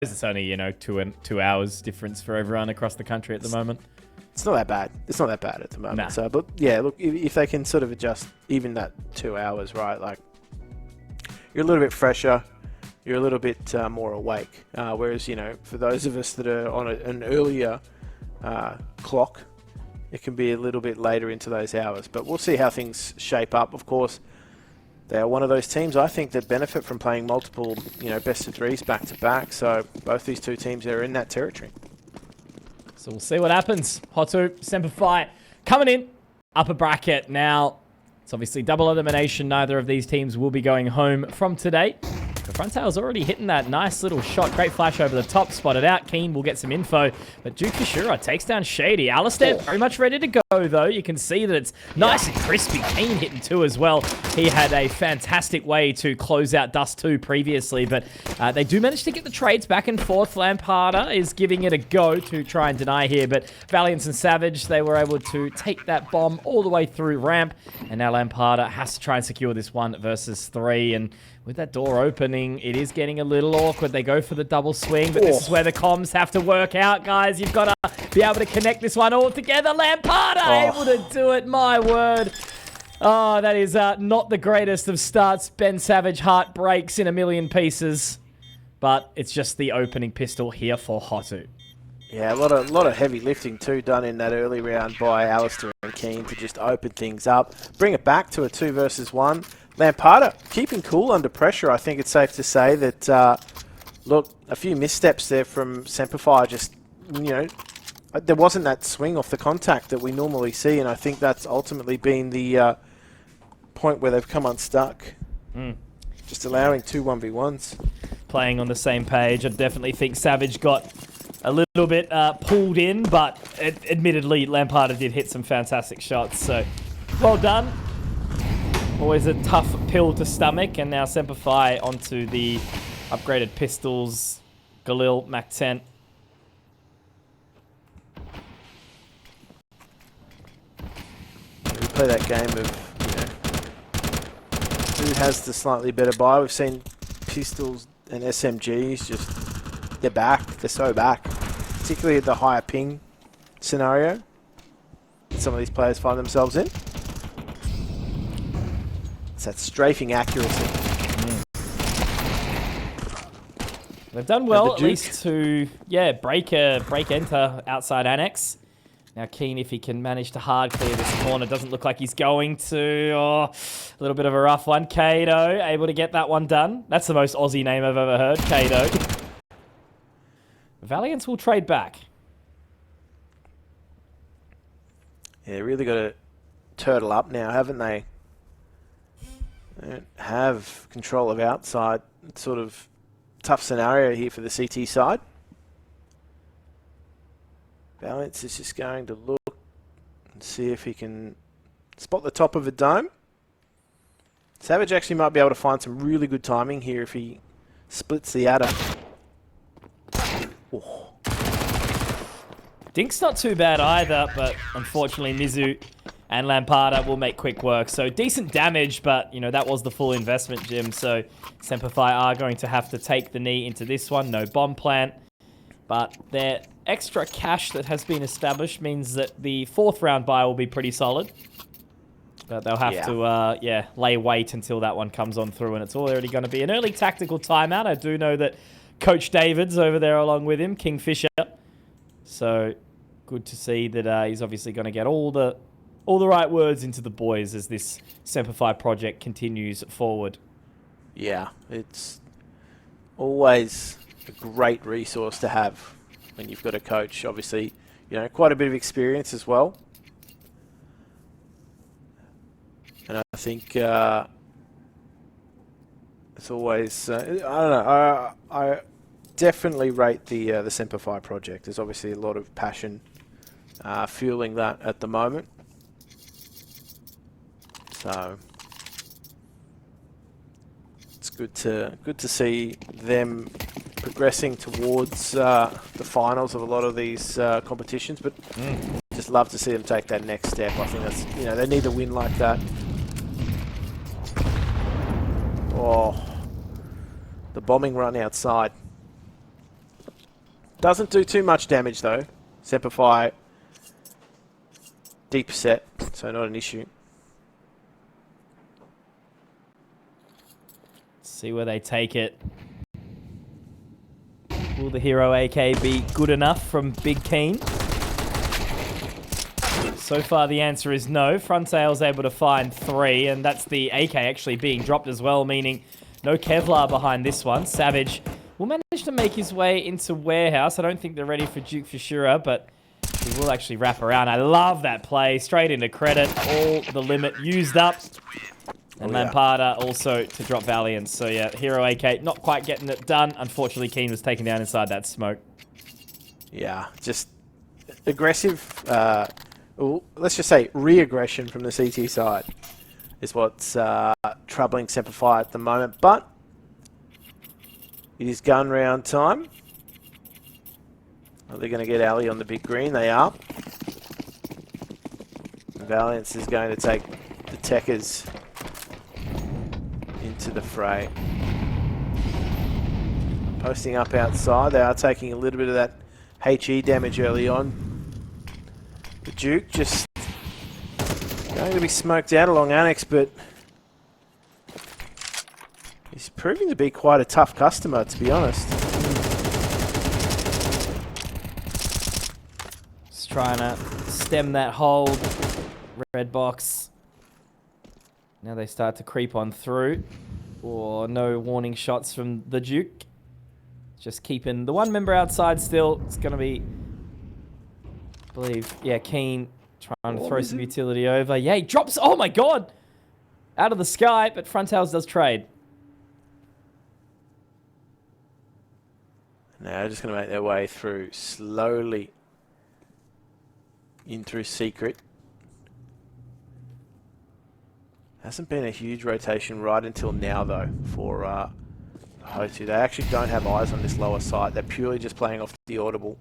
It's only, you know, 2 hours difference for everyone across the country at the moment. It's not that bad. It's not that bad at the moment. Nah. So, but yeah, look, if they can sort of adjust even that 2 hours, right? Like, you're a little bit fresher, you're a little bit more awake. Whereas, you know, for those of us that are on an earlier clock, it can be a little bit later into those hours. But we'll see how things shape up. Of course, they are one of those teams, I think, that benefit from playing multiple, you know, best of threes back to back. So both these two teams are in that territory. So we'll see what happens. HOTU, SemperFi coming in, upper bracket. Now, it's obviously double elimination. Neither of these teams will be going home from today. The front tail's already hitting that nice little shot. Great flash over the top, spotted out. Keen will get some info. But Duke Kashura takes down Shady. Alistair very much ready to go, though. You can see that it's nice and crispy. Keen hitting two as well. He had a fantastic way to close out Dust 2 previously, but they do manage to get the trades back and forth. Lampada is giving it a go to try and deny here, but Valiance and Savage, they were able to take that bomb all the way through ramp, and now Lampada has to try and secure this 1 versus 3, and with that door opening, it is getting a little awkward. They go for the double swing, but this is where the comms have to work out, guys. You've got to be able to connect this one all together. Lampada able to do it, my word. Oh, that is not the greatest of starts. Ben Savage heart breaks in a million pieces, but it's just the opening pistol here for HOTU. Yeah, a lot of heavy lifting too done in that early round by Alistair and Keen to just open things up, bring it back to a 2 versus 1. Lampada keeping cool under pressure. I think it's safe to say that, look, a few missteps there from SemperFi. Just, you know, there wasn't that swing off the contact that we normally see, and I think that's ultimately been the point where they've come unstuck. Just allowing 2 1v1s. Playing on the same page. I definitely think Savage got a little bit pulled in, but admittedly, Lampada did hit some fantastic shots. So, well done. Always a tough pill to stomach, and now SemperFi onto the upgraded pistols. Galil, Mac-10. We play that game of, you know, who has the slightly better buy. We've seen pistols and SMGs just, they're back. They're so back. Particularly the higher ping scenario that some of these players find themselves in. It's that strafing accuracy. They've done well, at least to, break enter outside Annex. Now Keen, if he can manage to hard clear this corner, doesn't look like he's going to. Oh, a little bit of a rough one. Kato, able to get that one done. That's the most Aussie name I've ever heard, Kato. Valiance will trade back. Yeah, really got to turtle up now, haven't they? They don't have control of outside. It's sort of tough scenario here for the CT side. Valiance is just going to look and see if he can spot the top of a dome. Savage actually might be able to find some really good timing here if he splits the adder. Oh. Dink's not too bad either, but unfortunately Mizu and Lampada will make quick work. So decent damage, but you know that was the full investment, Jim. So SemperFi are going to have to take the knee into this one. No bomb plant, but their extra cash that has been established means that the 4th round buy will be pretty solid. But they'll have to, lay wait until that one comes on through, and it's already going to be an early tactical timeout. I do know that Coach David's over there along with him, Kingfisher. So good to see that he's obviously going to get all the right words into the boys as this SemperFi project continues forward. Yeah, it's always a great resource to have when you've got a coach. Obviously, you know, quite a bit of experience as well. And I think it's always, I don't know, I definitely rate the SemperFi project. There's obviously a lot of passion fueling that at the moment. So it's good to see them progressing towards the finals of a lot of these competitions, but just love to see them take that next step. I think that's, you know, they need a win like that. Oh, the bombing run outside. Doesn't do too much damage though. SemperFi, deep set, so not an issue. See where they take it. Will the hero AK be good enough from Big Keen? So far the answer is no. Frontail's able to find 3, and that's the AK actually being dropped as well, meaning no Kevlar behind this one. Savage will manage to make his way into Warehouse. I don't think they're ready for Duke for sure, but he will actually wrap around. I love that play. Straight into credit. All the limit used up. And lampada also to drop Valiance. So yeah, Hero AK not quite getting it done. Unfortunately, Keen was taken down inside that smoke. Yeah, just aggressive, let's just say re-aggression from the CT side is what's troubling SemperFi at the moment. But it is gun round time. Are they going to get Ali on the big green? They are. Valiance is going to take the Techers into the fray. Posting up outside. They are taking a little bit of that HE damage early on. The Duke just going to be smoked out along Annex, but he's proving to be quite a tough customer, to be honest. Just trying to stem that hold. Red box. Now they start to creep on through. Or no warning shots from the Duke. Just keeping the one member outside still. It's going to be, I believe, yeah, Keen trying to throw some utility over. Yeah, he drops, oh my god! Out of the sky, but Fronthouse does trade. Now just going to make their way through slowly in through Secret. Hasn't been a huge rotation right until now, though, for HOTU. They actually don't have eyes on this lower side. They're purely just playing off the audible.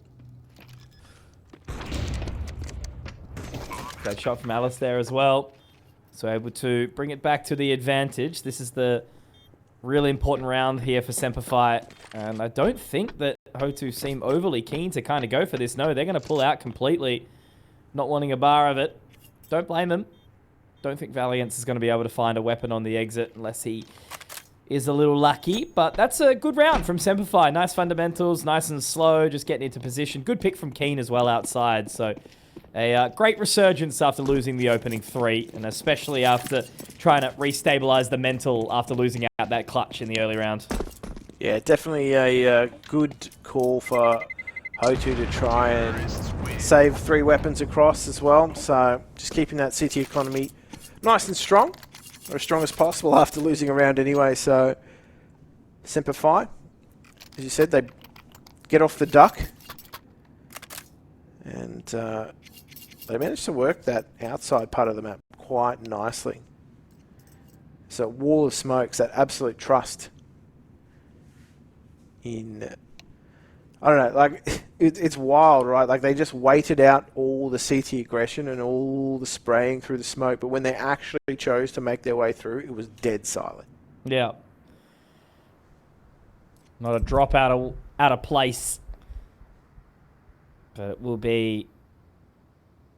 Great shot from Alice there as well. So able to bring it back to the advantage. This is the really important round here for SemperFi. And I don't think that HOTU seem overly keen to kind of go for this. No, they're going to pull out completely. Not wanting a bar of it. Don't blame them. Don't think Valiance is going to be able to find a weapon on the exit unless he is a little lucky. But that's a good round from SemperFi. Nice fundamentals, nice and slow, just getting into position. Good pick from Keen as well outside. So a great resurgence after losing the opening 3, and especially after trying to restabilize the mental after losing out that clutch in the early round. Yeah, definitely a good call for HOTU to try and save 3 weapons across as well. So just keeping that CT economy nice and strong, or as strong as possible after losing a round anyway. So SemperFi, as you said, they get off the duck, and they managed to work that outside part of the map quite nicely. So wall of smokes, that absolute trust in, I don't know, like it's wild, right? Like they just waited out all the CT aggression and all the spraying through the smoke, but when they actually chose to make their way through, it was dead silent. Yeah. Not a drop out of place. But it will be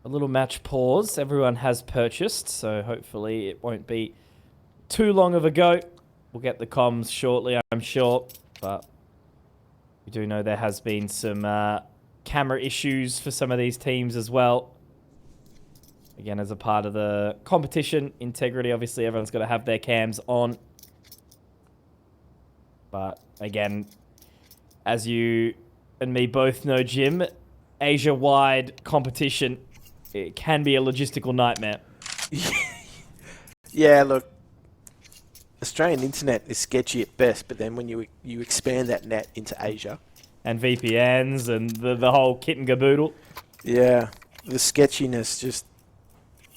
a little match pause. Everyone has purchased, so hopefully it won't be too long of a go. We'll get the comms shortly, I'm sure, but we do know there has been some camera issues for some of these teams as well. Again, as a part of the competition integrity, obviously everyone's got to have their cams on. But again, as you and me both know, Jim, Asia-wide competition, it can be a logistical nightmare. Yeah, look, Australian internet is sketchy at best, but then when you expand that net into Asia, and VPNs and the whole kit and caboodle, yeah, the sketchiness just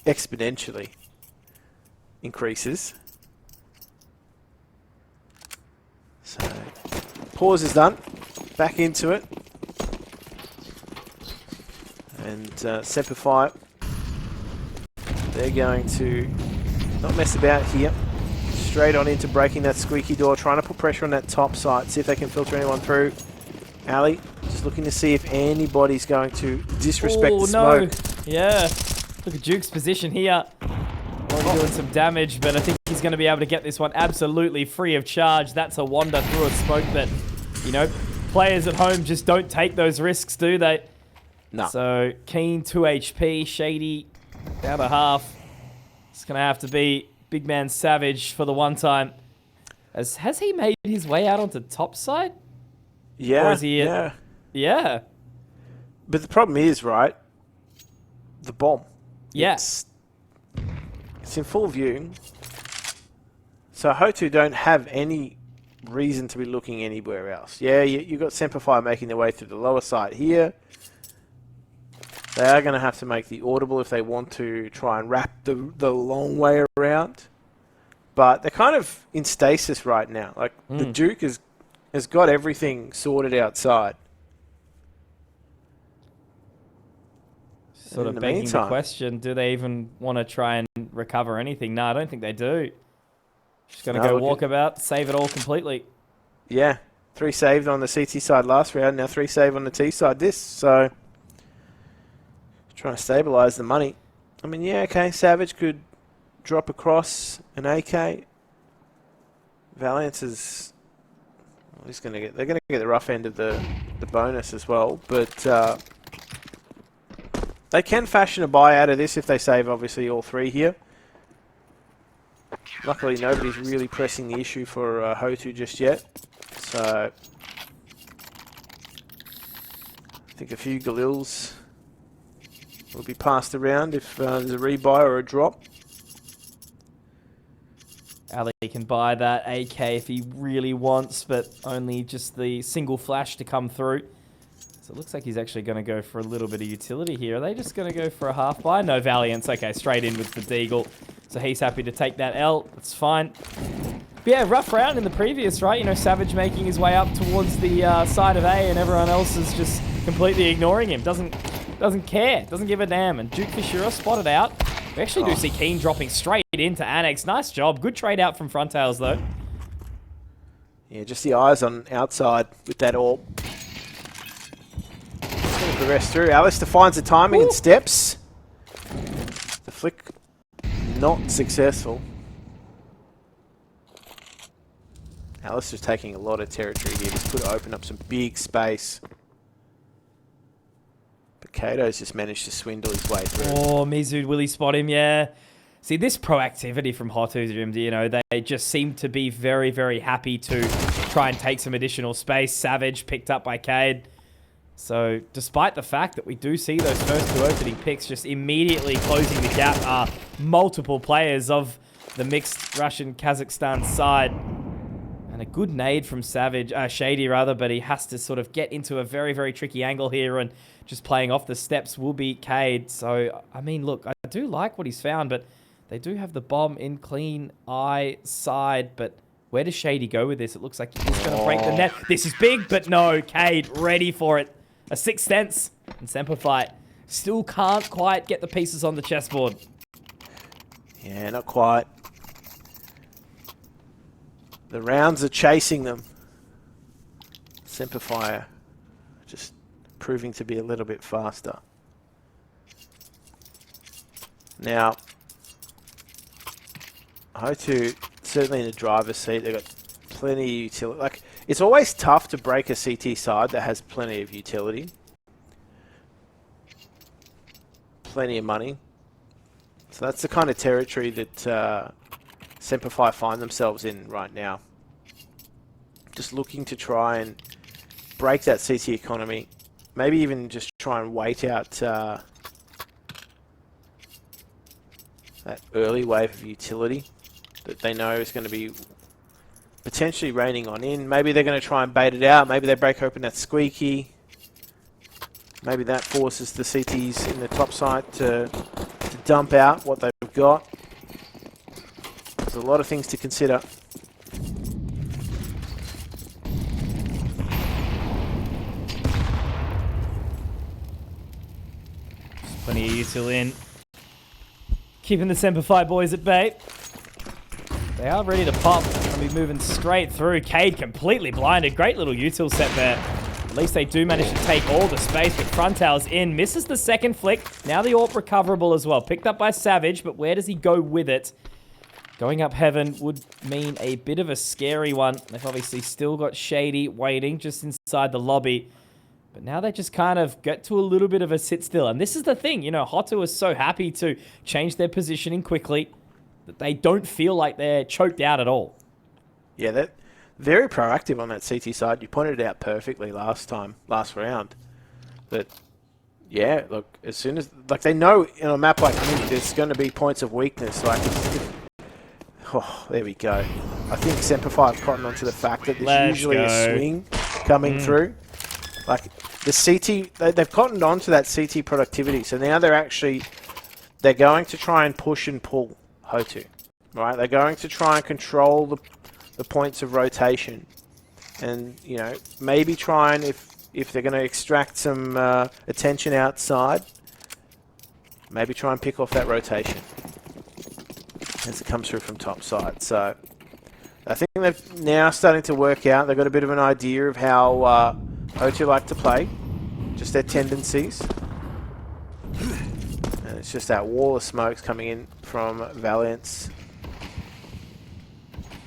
exponentially increases. So pause is done, back into it, and SemperFi, they're going to not mess about here. Straight on into breaking that squeaky door, trying to put pressure on that top site, see if they can filter anyone through. Ali, just looking to see if anybody's going to disrespect the no. smoke. Yeah. Look at Duke's position here. Already doing some damage, but I think he's going to be able to get this one absolutely free of charge. That's a wander through a smoke that, you know, players at home just don't take those risks, do they? No. So, Keen 2 HP, Shady down to half. It's going to have to be big man Savage for the one time. Has he made his way out onto top side? Yeah, or is he yeah. But the problem is, right, the bomb. Yeah. It's in full view. So HOTU don't have any reason to be looking anywhere else. Yeah, you got SemperFi making their way through the lower side here. They are going to have to make the audible if they want to try and wrap the long way around. But they're kind of in stasis right now. Like, the Duke has got everything sorted outside. Sort of begging the question, do they even want to try and recover anything? No, I don't think they do. Just going to go walkabout, save it all completely. Yeah, 3 saved on the CT side last round, now 3 saved on the T side this, so trying to stabilise the money. I mean, yeah, okay, Savage could drop across an AK. Valiance is... Well, they're going to get the rough end of the bonus as well, but they can fashion a buy out of this if they save, obviously, all 3 here. Luckily, nobody's really pressing the issue for HOTU just yet. So, I think a few Galils will be passed around if there's a rebuy or a drop. Ali can buy that AK if he really wants, but only just the single flash to come through. So it looks like he's actually going to go for a little bit of utility here. Are they just going to go for a half buy? No, Valiance. Okay, straight in with the Deagle. So he's happy to take that L. That's fine. But yeah, rough round in the previous, right? You know, Savage making his way up towards the side of A, and everyone else is just completely ignoring him. Doesn't care. Doesn't give a damn. And Duke Fishura spotted out. We actually do see Keen dropping straight into Annex. Nice job. Good trade out from Frontails, though. Yeah, just the eyes on outside with that orb. Progress through. Alistair finds the timing and steps. The flick not successful. Alistair's taking a lot of territory here. Just could open up some big space. But Kato's just managed to swindle his way through. Oh, mizu, will he spot him? Yeah. See, this proactivity from HOTU, you know, they just seem to be very, very happy to try and take some additional space. Savage picked up by Cade. So, despite the fact that we do see those first 2 opening picks, just immediately closing the gap are multiple players of the mixed Russian-Kazakhstan side. And a good nade from Shady, but he has to sort of get into a very, very tricky angle here, and just playing off the steps will be Cade. So, I mean, look, I do like what he's found, but they do have the bomb in clean eye side, but where does Shady go with this? It looks like he's going to break the net. This is big, but no, Cade ready for it. A 6th sense, and SemperFi still can't quite get the pieces on the chessboard. Yeah, not quite. The rounds are chasing them. SemperFi just proving to be a little bit faster. Now, HOTU certainly in the driver's seat. They've got plenty of utility. Like, it's always tough to break a CT side that has plenty of utility. Plenty of money. So that's the kind of territory that SemperFi find themselves in right now. Just looking to try and break that CT economy. Maybe even just try and wait out that early wave of utility that they know is going to be potentially raining on in. Maybe they're going to try and bait it out. Maybe they break open that squeaky. Maybe that forces the CTs in the top side to dump out what they've got. There's a lot of things to consider. Plenty of util in. Keeping the SemperFi boys at bay. They are ready to pop. They'll be moving straight through. Cade completely blinded. Great little util set there. At least they do manage to take all the space, but Frontal's in. Misses the second flick. Now the AWP recoverable as well. Picked up by Savage, but where does he go with it? Going up heaven would mean a bit of a scary one. They've obviously still got Shady waiting just inside the lobby. But now they just kind of get to a little bit of a sit still. And this is the thing, you know, HOTU is so happy to change their positioning quickly that they don't feel like they're choked out at all. Yeah, they're very proactive on that CT side. You pointed it out perfectly last round. That, yeah, look, as soon as, like, they know in a map like this, there's going to be points of weakness. Like, oh, there we go. I think SemperFi have cottoned onto the fact that there's usually a swing coming through. Like, the CT, they've cottoned onto that CT productivity. So now they're going to try and push and pull HOTU. Right? They're going to try and control the points of rotation. And, you know, maybe try and, if they're going to extract some attention outside, maybe try and pick off that rotation as it comes through from top side. So I think they've now starting to work out. They've got a bit of an idea of how HOTU like to play, just their tendencies. And it's just that wall of smokes coming in from Valiance.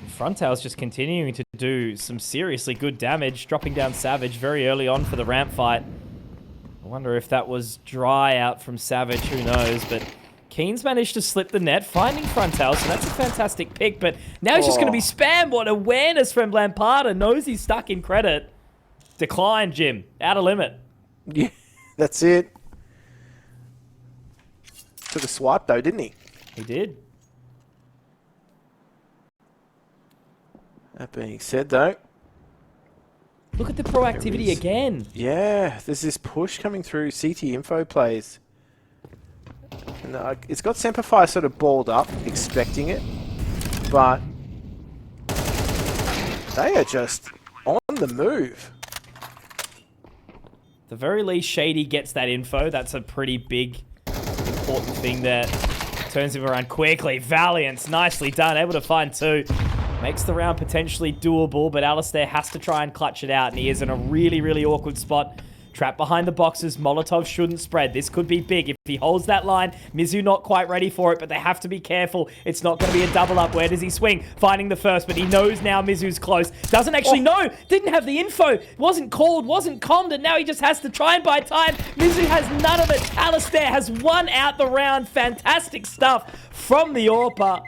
Frontal's just continuing to do some seriously good damage, dropping down Savage very early on for the ramp fight. I wonder if that was dry out from Savage, who knows, but Keen's managed to slip the net, finding Frontal, so that's a fantastic pick, but now he's just going to be spammed. What awareness from Lampada, knows he's stuck in credit. Decline, Jim. Out of limit. Yeah, that's it. Took a swipe though, didn't he? He did. That being said, though, look at the proactivity again. Yeah, there's this push coming through CT info plays. And it's got SemperFi sort of balled up, expecting it, but they are just on the move. At the very least, Shady gets that info. That's a pretty big, important thing there. Turns him around quickly. Valiance, nicely done. Able to find two. Makes the round potentially doable, but Alistair has to try and clutch it out, and he is in a really, really awkward spot. Trapped behind the boxes. Molotov shouldn't spread. This could be big if he holds that line. Mizu not quite ready for it, but they have to be careful. It's not going to be a double up. Where does he swing? Finding the first, but he knows now Mizu's close. Doesn't actually know. Didn't have the info. Wasn't called. Wasn't commed, and now he just has to try and buy time. Mizu has none of it. Alistair has won out the round. Fantastic stuff from the AWPer.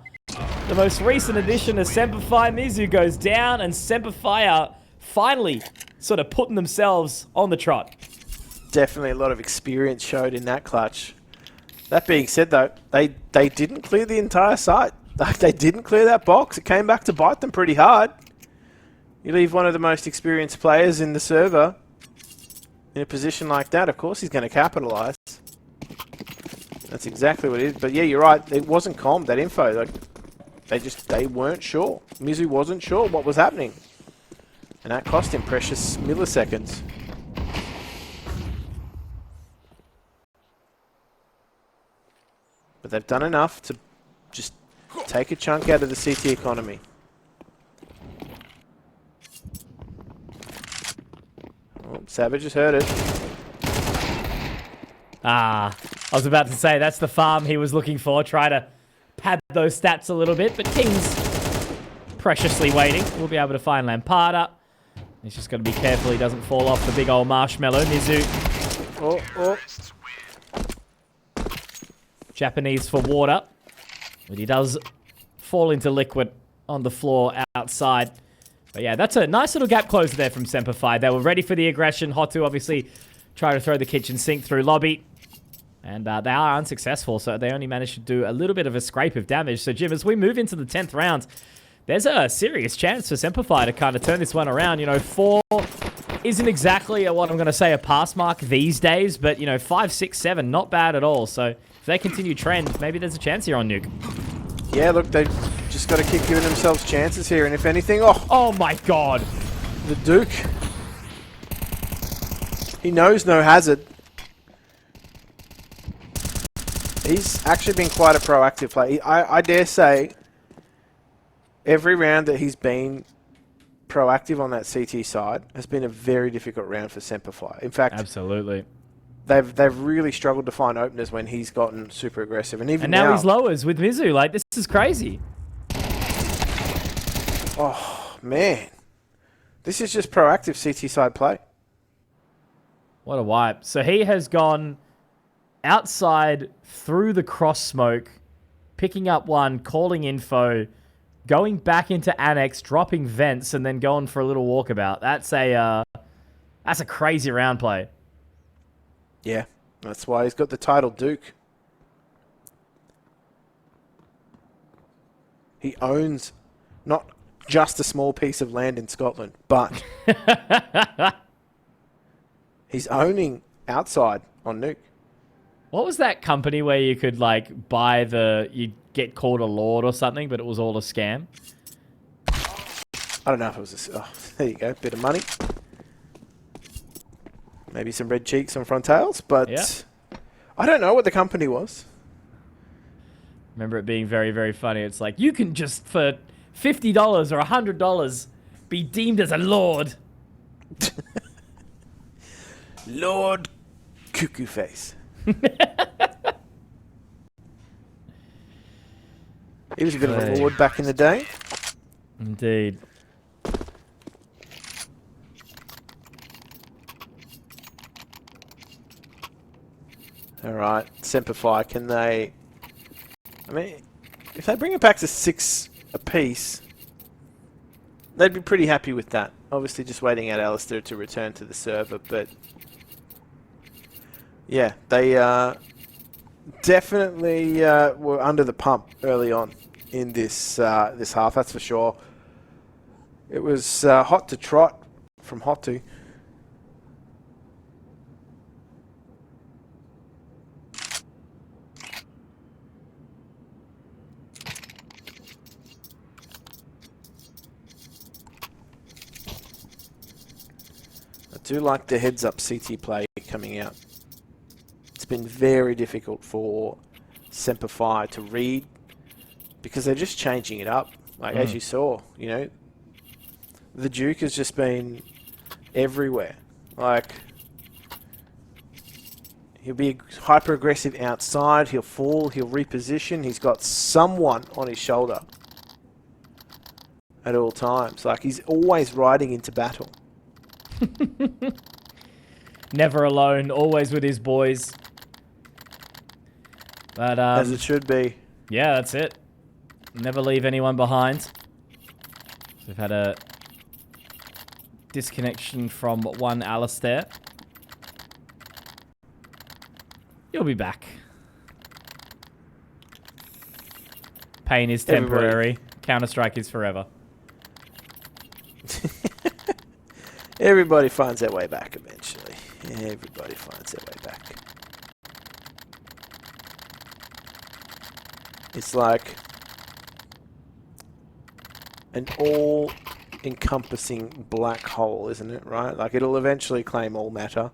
The most recent addition to SemperFi. Mizu goes down, and SemperFi are finally sort of putting themselves on the trot. Definitely a lot of experience showed in that clutch. That being said, though, they didn't clear the entire site. They didn't clear that box. It came back to bite them pretty hard. You leave one of the most experienced players in the server in a position like that, of course he's going to capitalize. That's exactly what it is. But yeah, you're right. It wasn't calm, that info. Like, they weren't sure. Mizu wasn't sure what was happening. And that cost him precious milliseconds. But they've done enough to just take a chunk out of the CT economy. Oh, Savage has heard it. I was about to say, that's the farm he was looking for. Try to pad those stats a little bit, but King's preciously waiting. We'll be able to find Lampada. He's just got to be careful he doesn't fall off the big old marshmallow. Mizu. Japanese for water. But he does fall into liquid on the floor outside. But yeah, that's a nice little gap closer there from SemperFi. They were ready for the aggression. HOTU obviously try to throw the kitchen sink through lobby. And they are unsuccessful, so they only managed to do a little bit of a scrape of damage. So Jim, as we move into the 10th round, there's a serious chance for SemperFi to kind of turn this one around. You know, 4 isn't exactly what I'm going to say a pass mark these days, but, you know, 5, 6, 7, not bad at all. So if they continue trend, maybe there's a chance here on Nuke. Yeah, look, they've just got to keep giving themselves chances here. And if anything, oh my God. The Duke. He knows no hazard. He's actually been quite a proactive player. I dare say, every round that he's been proactive on that CT side has been a very difficult round for SemperFi. In fact, Absolutely. they've really struggled to find openers when he's gotten super aggressive. And even now he's lowers with mizu. Like, this is crazy. Oh, man. This is just proactive CT side play. What a wipe. So he has gone outside through the cross smoke, picking up one, calling info, going back into annex, dropping vents, and then going for a little walkabout. That's a crazy round play. Yeah, that's why he's got the title Duke. He owns not just a small piece of land in Scotland, but he's owning outside on Nuke. What was that company where you could, like, buy you'd get called a lord or something, but it was all a scam? I don't know if it was a... Oh, there you go, bit of money. Maybe some red cheeks on front tails, but yeah. I don't know what the company was. Remember it being very, very funny. It's like, you can just, for $50 or $100, be deemed as a lord. Lord Cuckoo Face. He was a bit of a lord back in the day. Indeed. All right, SemperFi, can they... I mean, if they bring it back to 6 apiece, they'd be pretty happy with that. Obviously just waiting out Alistair to return to the server, but... Yeah, they definitely were under the pump early on in this this half, that's for sure. It was hot to trot from HOTU. I do like the heads-up CT play coming out. It's been very difficult for SemperFi to read because they're just changing it up. Like, as you saw, you know, the Duke has just been everywhere. Like, he'll be hyper-aggressive outside, he'll fall, he'll reposition, he's got someone on his shoulder at all times. Like, he's always riding into battle. Never alone, always with his boys. But as it should be. Yeah, that's it. Never leave anyone behind. We've had a disconnection from one Alistair. You'll be back. Pain is temporary. Counter-Strike is forever. Everybody finds their way back eventually. Everybody finds their way back. It's like an all-encompassing black hole, isn't it, right? Like, it'll eventually claim all matter.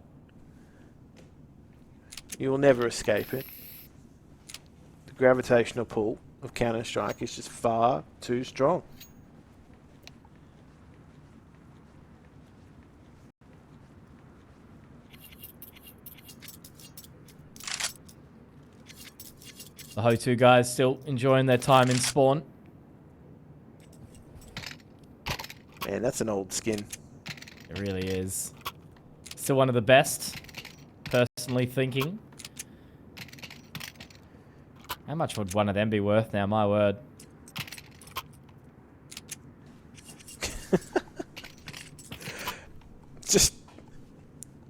You will never escape it. The gravitational pull of Counter-Strike is just far too strong. The HOTU guys still enjoying their time in spawn. Man, that's an old skin. It really is. Still one of the best, personally thinking. How much would one of them be worth now? My word. Just,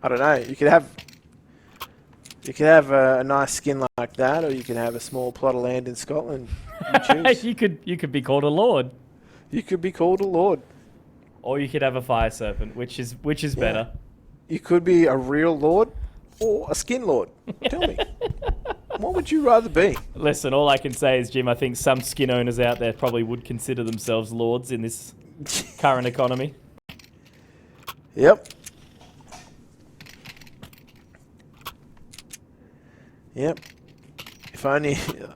I don't know. You could have a nice skin like that, or you can have a small plot of land in Scotland. You choose. you could be called a lord. You could be called a lord. Or you could have a fire serpent, which is better. You could be a real lord or a skin lord. Tell me. What would you rather be? Listen, all I can say is, Jim, I think some skin owners out there probably would consider themselves lords in this current economy. Yep. Yep. If only...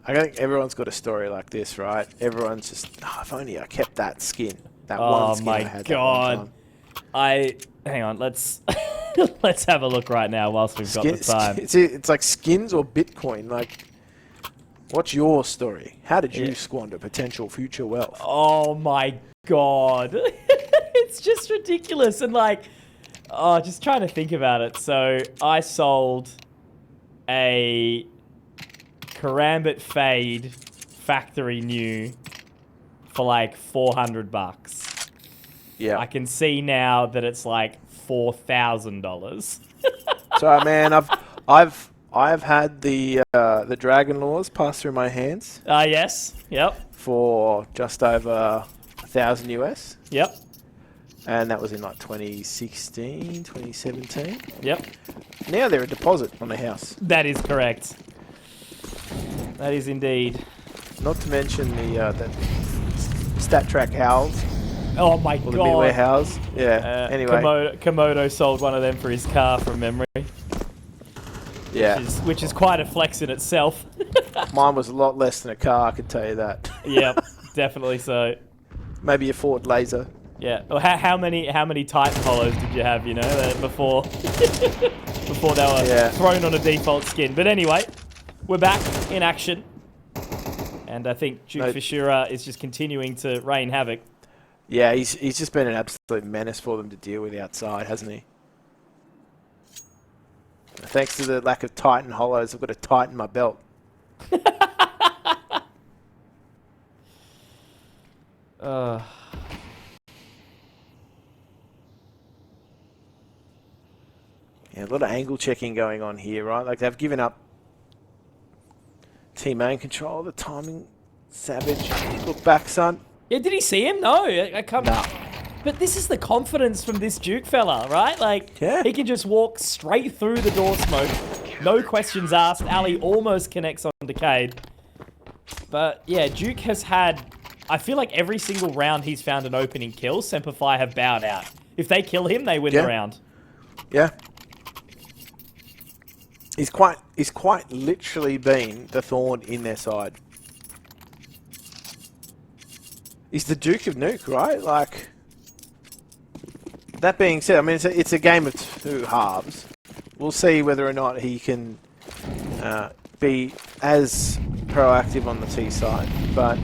I think everyone's got a story like this, right? Everyone's just, oh, if only I kept that skin. That one skin I had that one time. Hang on, let's let's have a look right now whilst we've got the time. It's like skins or Bitcoin. Like, what's your story? How did you squander potential future wealth? Oh my god. It's just ridiculous. And like, just trying to think about it. So I sold a Karambit Fade factory new for like $400. Yeah. I can see now that it's like $4,000. So man, I've had the Dragon Laws pass through my hands. Yes. Yep. For just over 1,000 US. Yep. And that was in like 2016, 2017. Yep. Now they're a deposit on the house. That is correct. That is indeed. Not to mention the Stat Track Howls. Oh my or god. The Midway Howls. Yeah. Anyway. Komodo sold one of them for his car from memory. Yeah. Which is quite a flex in itself. Mine was a lot less than a car, I can tell you that. Yep, definitely so. Maybe a Ford Laser. Yeah. Well, how many Titan Hollows did you have, you know, before before they were thrown on a default skin? But anyway, we're back in action. And I think Duke Fishura is just continuing to rain havoc. Yeah, he's just been an absolute menace for them to deal with outside, hasn't he? Thanks to the lack of Titan Hollows, I've got to tighten my belt. Yeah, a lot of angle checking going on here, right? Like they've given up team main control, the timing, savage. Look back, son. Yeah, did he see him? No, I can't. No. But this is the confidence from this Duke fella, right? Like, he can just walk straight through the door smoke. No questions asked. Ali almost connects on Decade. But yeah, Duke has had, I feel like every single round he's found an opening kill, SemperFi have bowed out. If they kill him, they win the round. Yeah. He's quite literally been the thorn in their side. He's the Duke of Nuke, right? Like, that being said, I mean, it's a game of two halves. We'll see whether or not he can be as proactive on the T side. But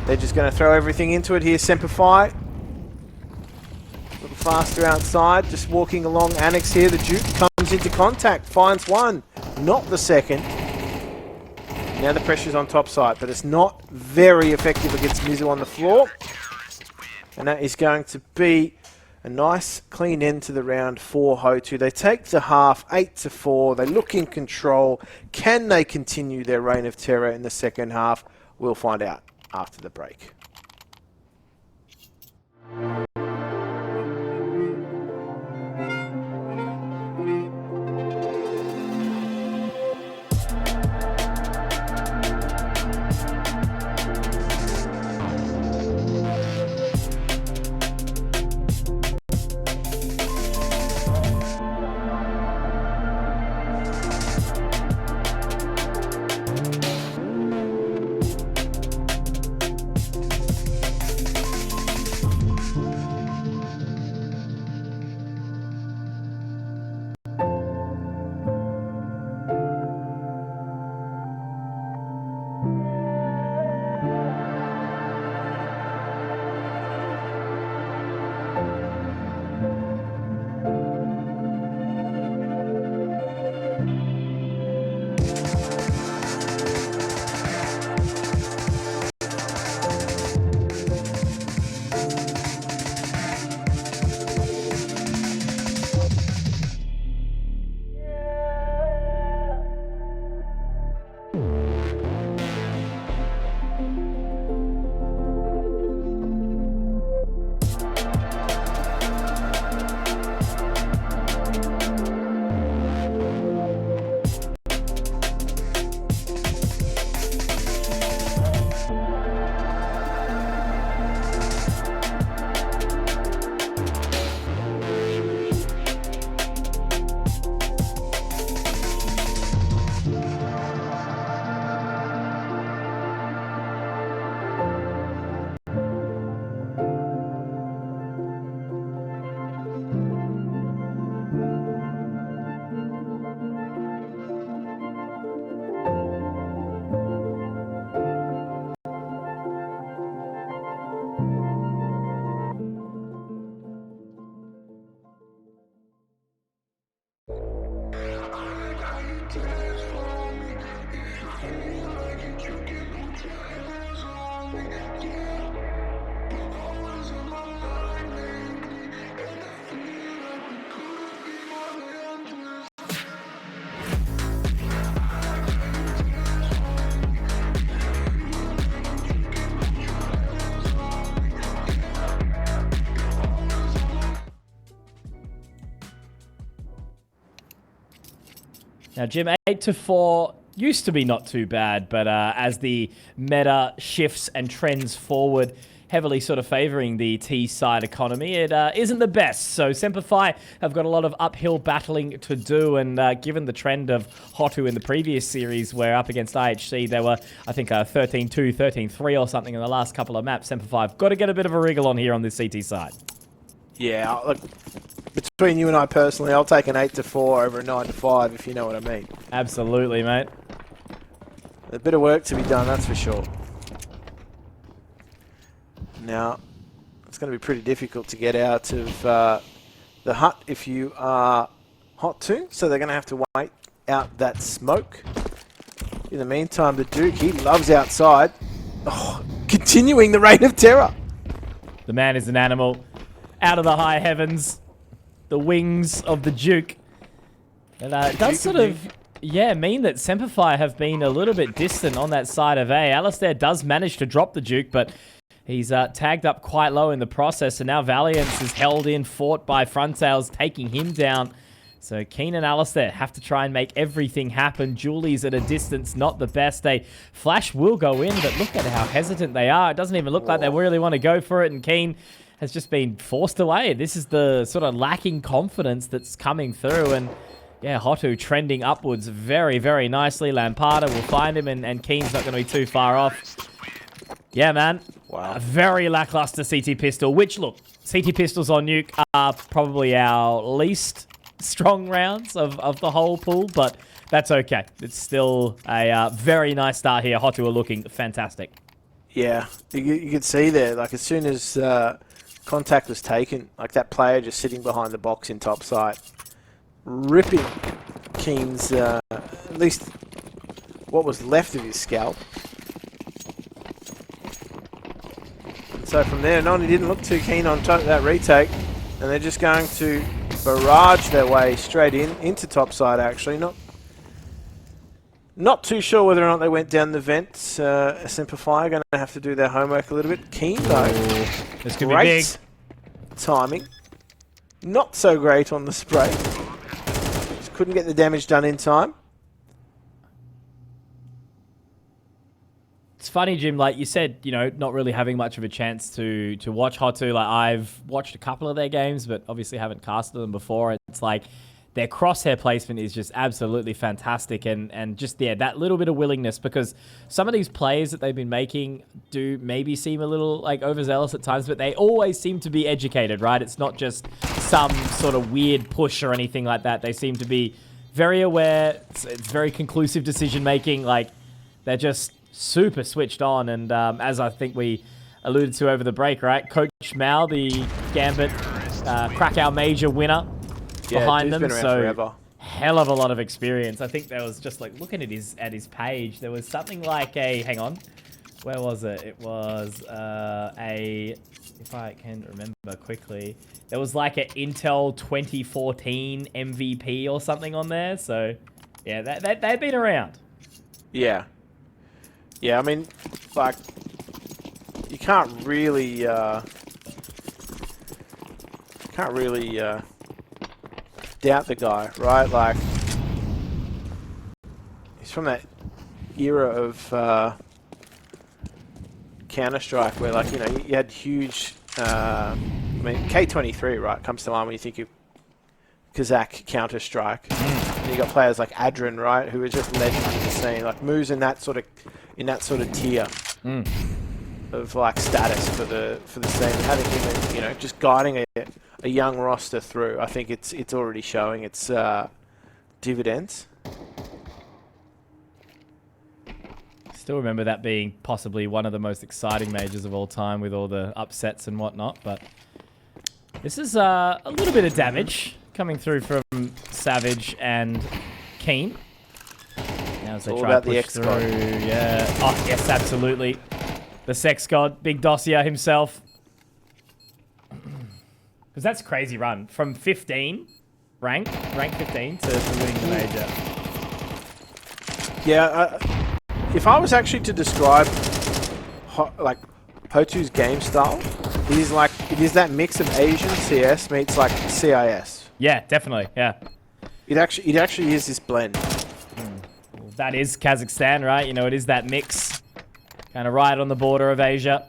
they're just going to throw everything into it here. SemperFi, a little faster outside, just walking along. Annex here. The Duke comes into contact, finds one, not the second. Now the pressure's on top side, but it's not very effective against Mizu on the floor. And that is going to be a nice clean end to the round for HOTU. They take the half 8-4. They look in control. Can they continue their reign of terror in the second half? We'll find out after the break. Now, Jim, 8-4 used to be not too bad, but as the meta shifts and trends forward, heavily sort of favoring the T-side economy, it isn't the best. So SemperFi have got a lot of uphill battling to do, and given the trend of HOTU in the previous series, where up against IHC, they were, I think, 13-2, 13-3 or something in the last couple of maps, SemperFi have got to get a bit of a wriggle on here on this CT side. Yeah, look, between you and I personally, I'll take an 8-4 over a 9-5, if you know what I mean. Absolutely, mate. A bit of work to be done, that's for sure. Now, it's going to be pretty difficult to get out of the hut if you are HOTU, so they're going to have to wait out that smoke. In the meantime, the Duke, he loves outside. Oh, continuing the reign of terror. The man is an animal. Out of the high heavens, the wings of the Duke. And it does sort of, mean that SemperFi have been a little bit distant on that side of A. Alistair does manage to drop the Duke, but he's tagged up quite low in the process, and now Valiance is held in, fought by Frontails, taking him down. So Keen and Alistair have to try and make everything happen. Julie's at a distance, not the best. A flash will go in, but look at how hesitant they are. It doesn't even look like they really want to go for it, and Keen has just been forced away. This is the sort of lacking confidence that's coming through, and yeah, HOTU trending upwards very, very nicely. Lampada will find him, and Keen's not going to be too far off. Yeah, man. Wow. A very lackluster CT pistol, which, look, CT pistols on Nuke are probably our least strong rounds of the whole pool, but that's okay. It's still a very nice start here. HOTU are looking fantastic. Yeah, you could see there, like, as soon as contact was taken, like that player just sitting behind the box in top sight, ripping Keen's, at least what was left of his scalp. And so from there on, he didn't look too keen on that retake, and they're just going to barrage their way straight into top side, actually. Not too sure whether or not they went down the vent. SemperFi are going to have to do their homework a little bit. Keen, though. This could be big. Timing. Not so great on the spray. Just couldn't get the damage done in time. It's funny, Jim, like you said, you know, not really having much of a chance to watch HOTU. Like, I've watched a couple of their games, but obviously haven't casted them before. It's like their crosshair placement is just absolutely fantastic, and just, yeah, that little bit of willingness, because some of these plays that they've been making do maybe seem a little, like, overzealous at times, but they always seem to be educated, right? It's not just some sort of weird push or anything like that. They seem to be very aware. It's very conclusive decision-making. Like, they're just super switched on, and as I think we alluded to over the break, right? Coach Mao, the Gambit Krakow Major winner, behind them, so forever. Hell of a lot of experience. I think there was just, like, looking at his page, there was something like a, hang on, where was it? It was if I can remember quickly, there was like an Intel 2014 MVP or something on there. So yeah, they've been around. Yeah, I mean, like, you can't really doubt the guy, right? Like, he's from that era of Counter-Strike where, like, you know, you had huge, I mean, K23, right, comes to mind when you think of Kazakh Counter-Strike. And you got players like Adrian, right, who are just legends in the scene. Like, moves in that sort of tier of, like, status for the scene. Having him, you know, just guiding a young roster through, I think it's already showing its dividends. Still remember that being possibly one of the most exciting majors of all time, with all the upsets and whatnot. But this is a little bit of damage coming through from Savage and Keen. Now as they try to push through, yeah. Oh yes, absolutely. The sex god, big dossier himself. Because that's a crazy run. From 15, rank 15 to winning the major. Yeah, if I was actually to describe like HOTU's game style, it is that mix of Asian CS meets like CIS. Yeah, definitely. Yeah. It actually is this blend. That is Kazakhstan, right? You know, it is that mix. Kind of right on the border of Asia.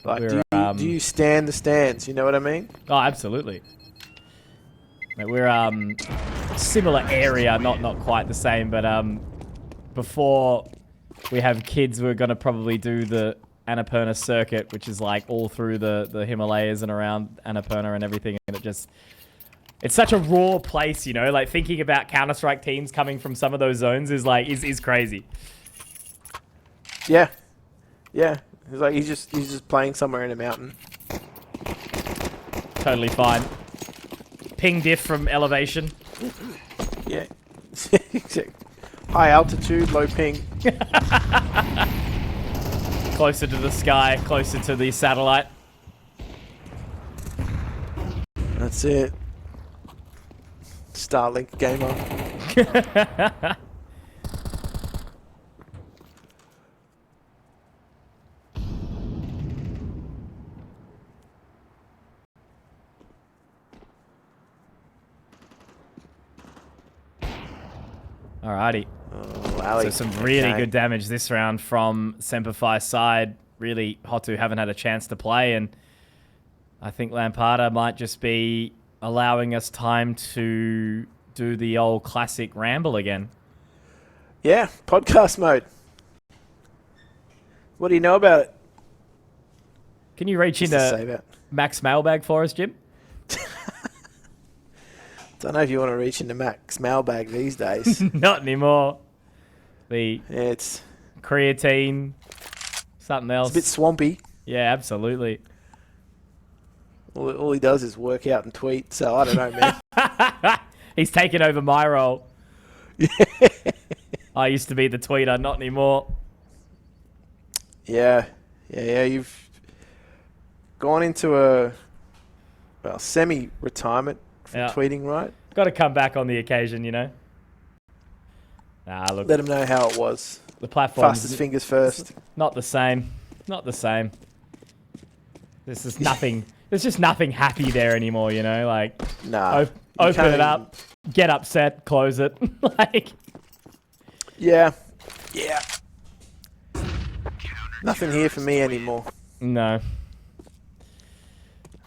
Like, do you stand the stands? You know what I mean? Oh, absolutely. Like, we're similar area, not quite the same, but before we have kids, we're gonna probably do the Annapurna circuit, which is like all through the Himalayas and around Annapurna and everything, and it's such a raw place, you know. Like thinking about Counter-Strike teams coming from some of those zones is crazy. Yeah, yeah. It's like he's just playing somewhere in a mountain. Totally fine. Ping diff from elevation. Yeah. High altitude, low ping. Closer to the sky, closer to the satellite. That's it. Starlink gamer. Alrighty. Oh, so some really good damage this round from SemperFi's side. Really, HOTU haven't had a chance to play, and I think lampada might just be allowing us time to do the old classic ramble again. Yeah, podcast mode. What do you know about it? Can you reach into Max Mailbag for us, Jim? Don't know if you want to reach into Max Mailbag these days. Not anymore. It's creatine, something else. It's a bit swampy. Yeah, absolutely. All he does is work out and tweet, so I don't know, man. He's taken over my role. I used to be the tweeter, not anymore. Yeah. You've gone into a semi-retirement from tweeting, right? Got to come back on the occasion, you know. Nah, look. Let them know how it was. The platform. Fastest fingers first. Not the same. Not the same. This is nothing. There's just nothing happy there anymore, you know. Like, nah. Open it up, get upset, close it. Like, yeah. Nothing here for me anymore. No.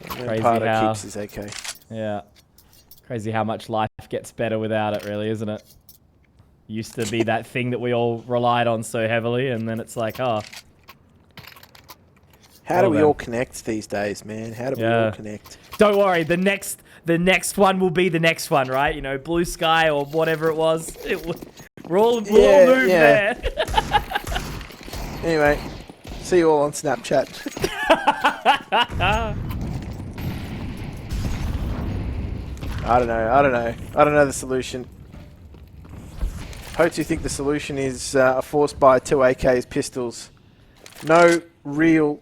Crazy how keeps is okay. Yeah. Crazy how much life gets better without it, really, isn't it? Used to be that thing that we all relied on so heavily, and then it's like, oh. How do we all connect these days, man? How do we all connect? Don't worry, the next one will be the next one, right? You know, Blue Sky or whatever it was. We'll all move there. Anyway, see you all on Snapchat. I don't know the solution. HOTU think the solution is a force by 2 AKs pistols. No real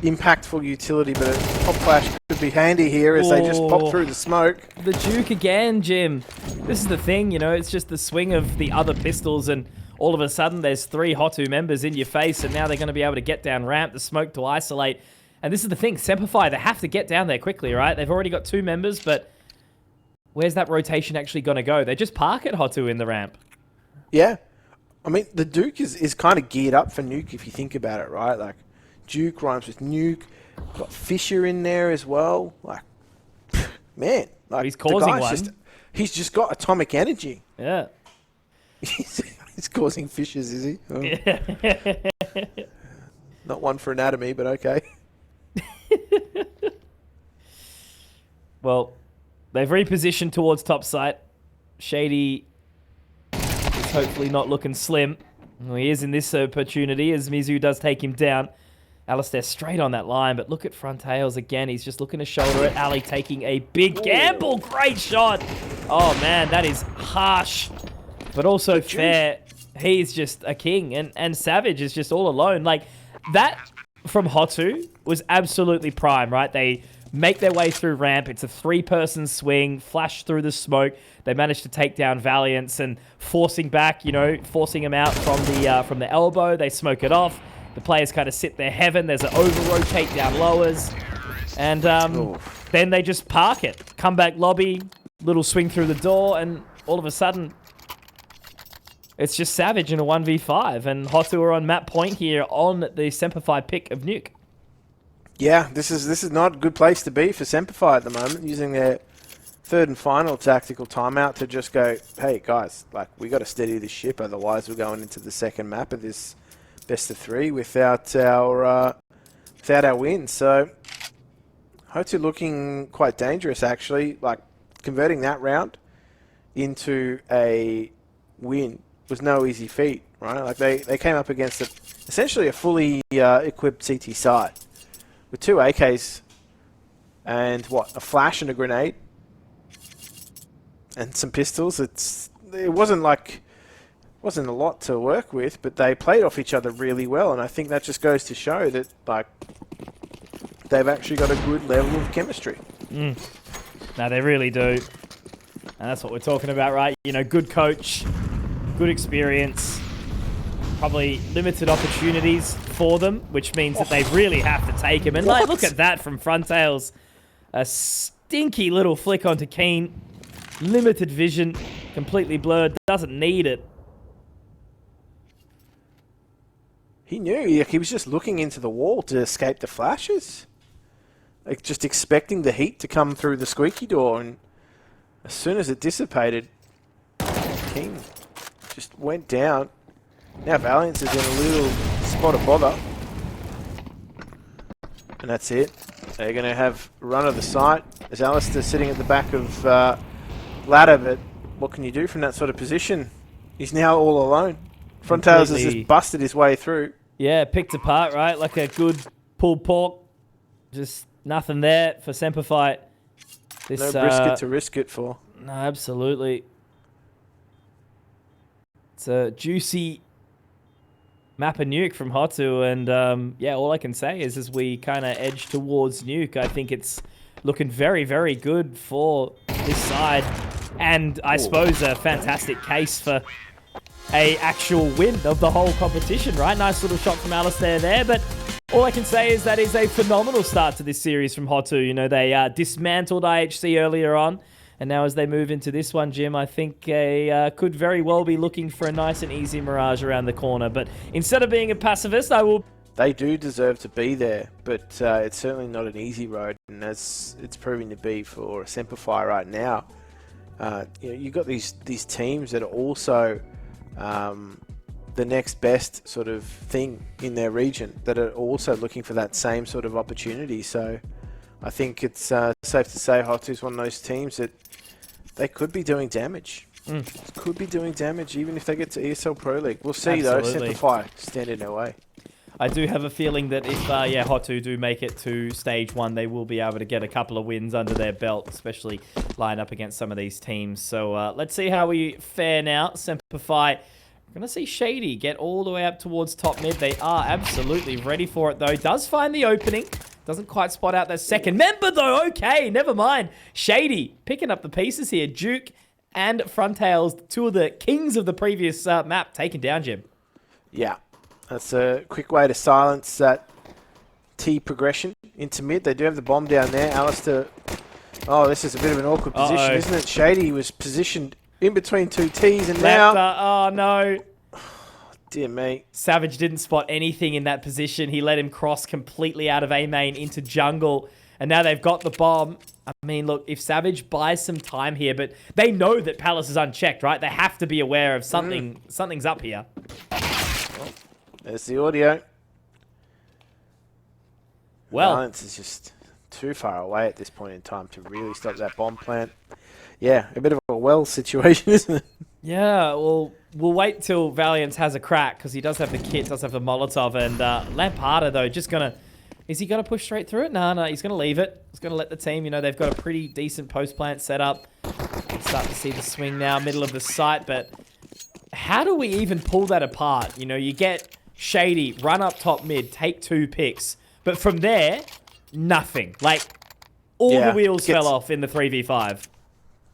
impactful utility, but a pop flash could be handy here as they just pop through the smoke. The Duke again, Jim. This is the thing, you know, it's just the swing of the other pistols, and all of a sudden there's 3 HOTU members in your face, and now they're going to be able to get down ramp, the smoke to isolate. And this is the thing, SemperFi, they have to get down there quickly, right? They've already got 2 members, but where's that rotation actually going to go? They just park at HOTU in the ramp. Yeah. I mean, the Duke is kind of geared up for Nuke if you think about it, right? Like, Duke rhymes with Nuke. Got Fisher in there as well. Like, man. Like, he's causing one. He's just got atomic energy. Yeah. He's causing fissures, is he? Oh. Yeah. Not one for anatomy, but okay. Well, they've repositioned towards top site. Shady is hopefully not looking slim. Well, he is in this opportunity as Mizu does take him down. Alistair straight on that line, but look at Frontails again. He's just looking to shoulder it. Ali taking a big gamble. Great shot. Oh, man, that is harsh, but also fair. He's just a king, and Savage is just all alone. Like, that from HOTU was absolutely prime, right? They make their way through ramp. It's a 3-person swing, flash through the smoke. They managed to take down Valiance and forcing back, you know, forcing him out from the elbow. They smoke it off. The players kind of sit there heaven. There's an over-rotate down lowers. And then they just park it. Comeback lobby, little swing through the door, and all of a sudden, it's just Savage in a 1v5, and HOTU are on map point here on the SemperFi pick of Nuke. Yeah, this is not a good place to be for SemperFi at the moment, using their third and final tactical timeout to just go, hey guys, like we got to steady this ship, otherwise we're going into the second map of this best of 3 without our win. So HOTU looking quite dangerous actually, like converting that round into a win was no easy feat, right? Like they came up against essentially a fully equipped CT side with 2 AKs and a flash and a grenade and some pistols. It wasn't a lot to work with, but they played off each other really well, and I think that just goes to show that like they've actually got a good level of chemistry. No, they really do. And that's what we're talking about, right? You know, good coach, good experience, probably limited opportunities for them, which means that they really have to take him. And like, look at that from Frontails. A stinky little flick onto Keen. Limited vision, completely blurred, doesn't need it. He knew, like, he was just looking into the wall to escape the flashes. Like, just expecting the heat to come through the squeaky door, and as soon as it dissipated, King just went down. Now Valiance is in a little spot of bother. And that's it. They're going to have run of the site. There's Alistair sitting at the back of ladder, but what can you do from that sort of position? He's now all alone. Frontails has just busted his way through. Yeah, picked apart, right? Like a good pulled pork. Just nothing there for SemperFi. No brisket to risk it for. No, absolutely. It's a juicy map of Nuke from HOTU, and yeah, all I can say is as we kind of edge towards Nuke, I think it's looking very, very good for this side, and I suppose a fantastic case for a actual win of the whole competition, right? Nice little shot from Alistair there, but all I can say is that is a phenomenal start to this series from HOTU. You know, they dismantled IHC earlier on, and now as they move into this one, Jim, I think they could very well be looking for a nice and easy Mirage around the corner. But instead of being a pacifist, I will... They do deserve to be there, but it's certainly not an easy road, and as it's proving to be for SemperFi right now. You know, you've got these teams that are also the next best sort of thing in their region that are also looking for that same sort of opportunity. So I think it's safe to say HOTU is one of those teams that they could be doing damage. Could be doing damage even if they get to ESL Pro League. We'll see. Absolutely. Though. SemperFi stand in their way. I do have a feeling that if HOTU do make it to stage 1, they will be able to get a couple of wins under their belt, especially line up against some of these teams. So let's see how we fare now. SemperFi, we're going to see Shady get all the way up towards top mid. They are absolutely ready for it, though. Does find the opening. Doesn't quite spot out that second member, though. Okay, never mind. Shady picking up the pieces here. Duke and Frontails, 2 of the kings of the previous map, taken down, Jim. Yeah. That's a quick way to silence that T progression into mid. They do have the bomb down there. Alistair. Oh, this is a bit of an awkward position, isn't it? Shady was positioned in between 2 Ts, and now... Oh, no. Dear me. Savage didn't spot anything in that position. He let him cross completely out of A main into jungle, and now they've got the bomb. I mean, look, if Savage buys some time here, but they know that Palace is unchecked, right? They have to be aware of something. Something's up here. There's the audio. Well, Balance is just too far away at this point in time to really stop that bomb plant. Yeah, a bit of a well situation, isn't it? Yeah, well, we'll wait till Valiance has a crack, because he does have the kit, does have the Molotov, and lampada, though, just going to... Is he going to push straight through it? No, he's going to leave it. He's going to let the team, you know, they've got a pretty decent post-plant set up. Start to see the swing now, middle of the site, but how do we even pull that apart? You know, you get Shady, run up top mid, take 2 picks, but from there, nothing. Like, all the wheels fell off in the 3v5.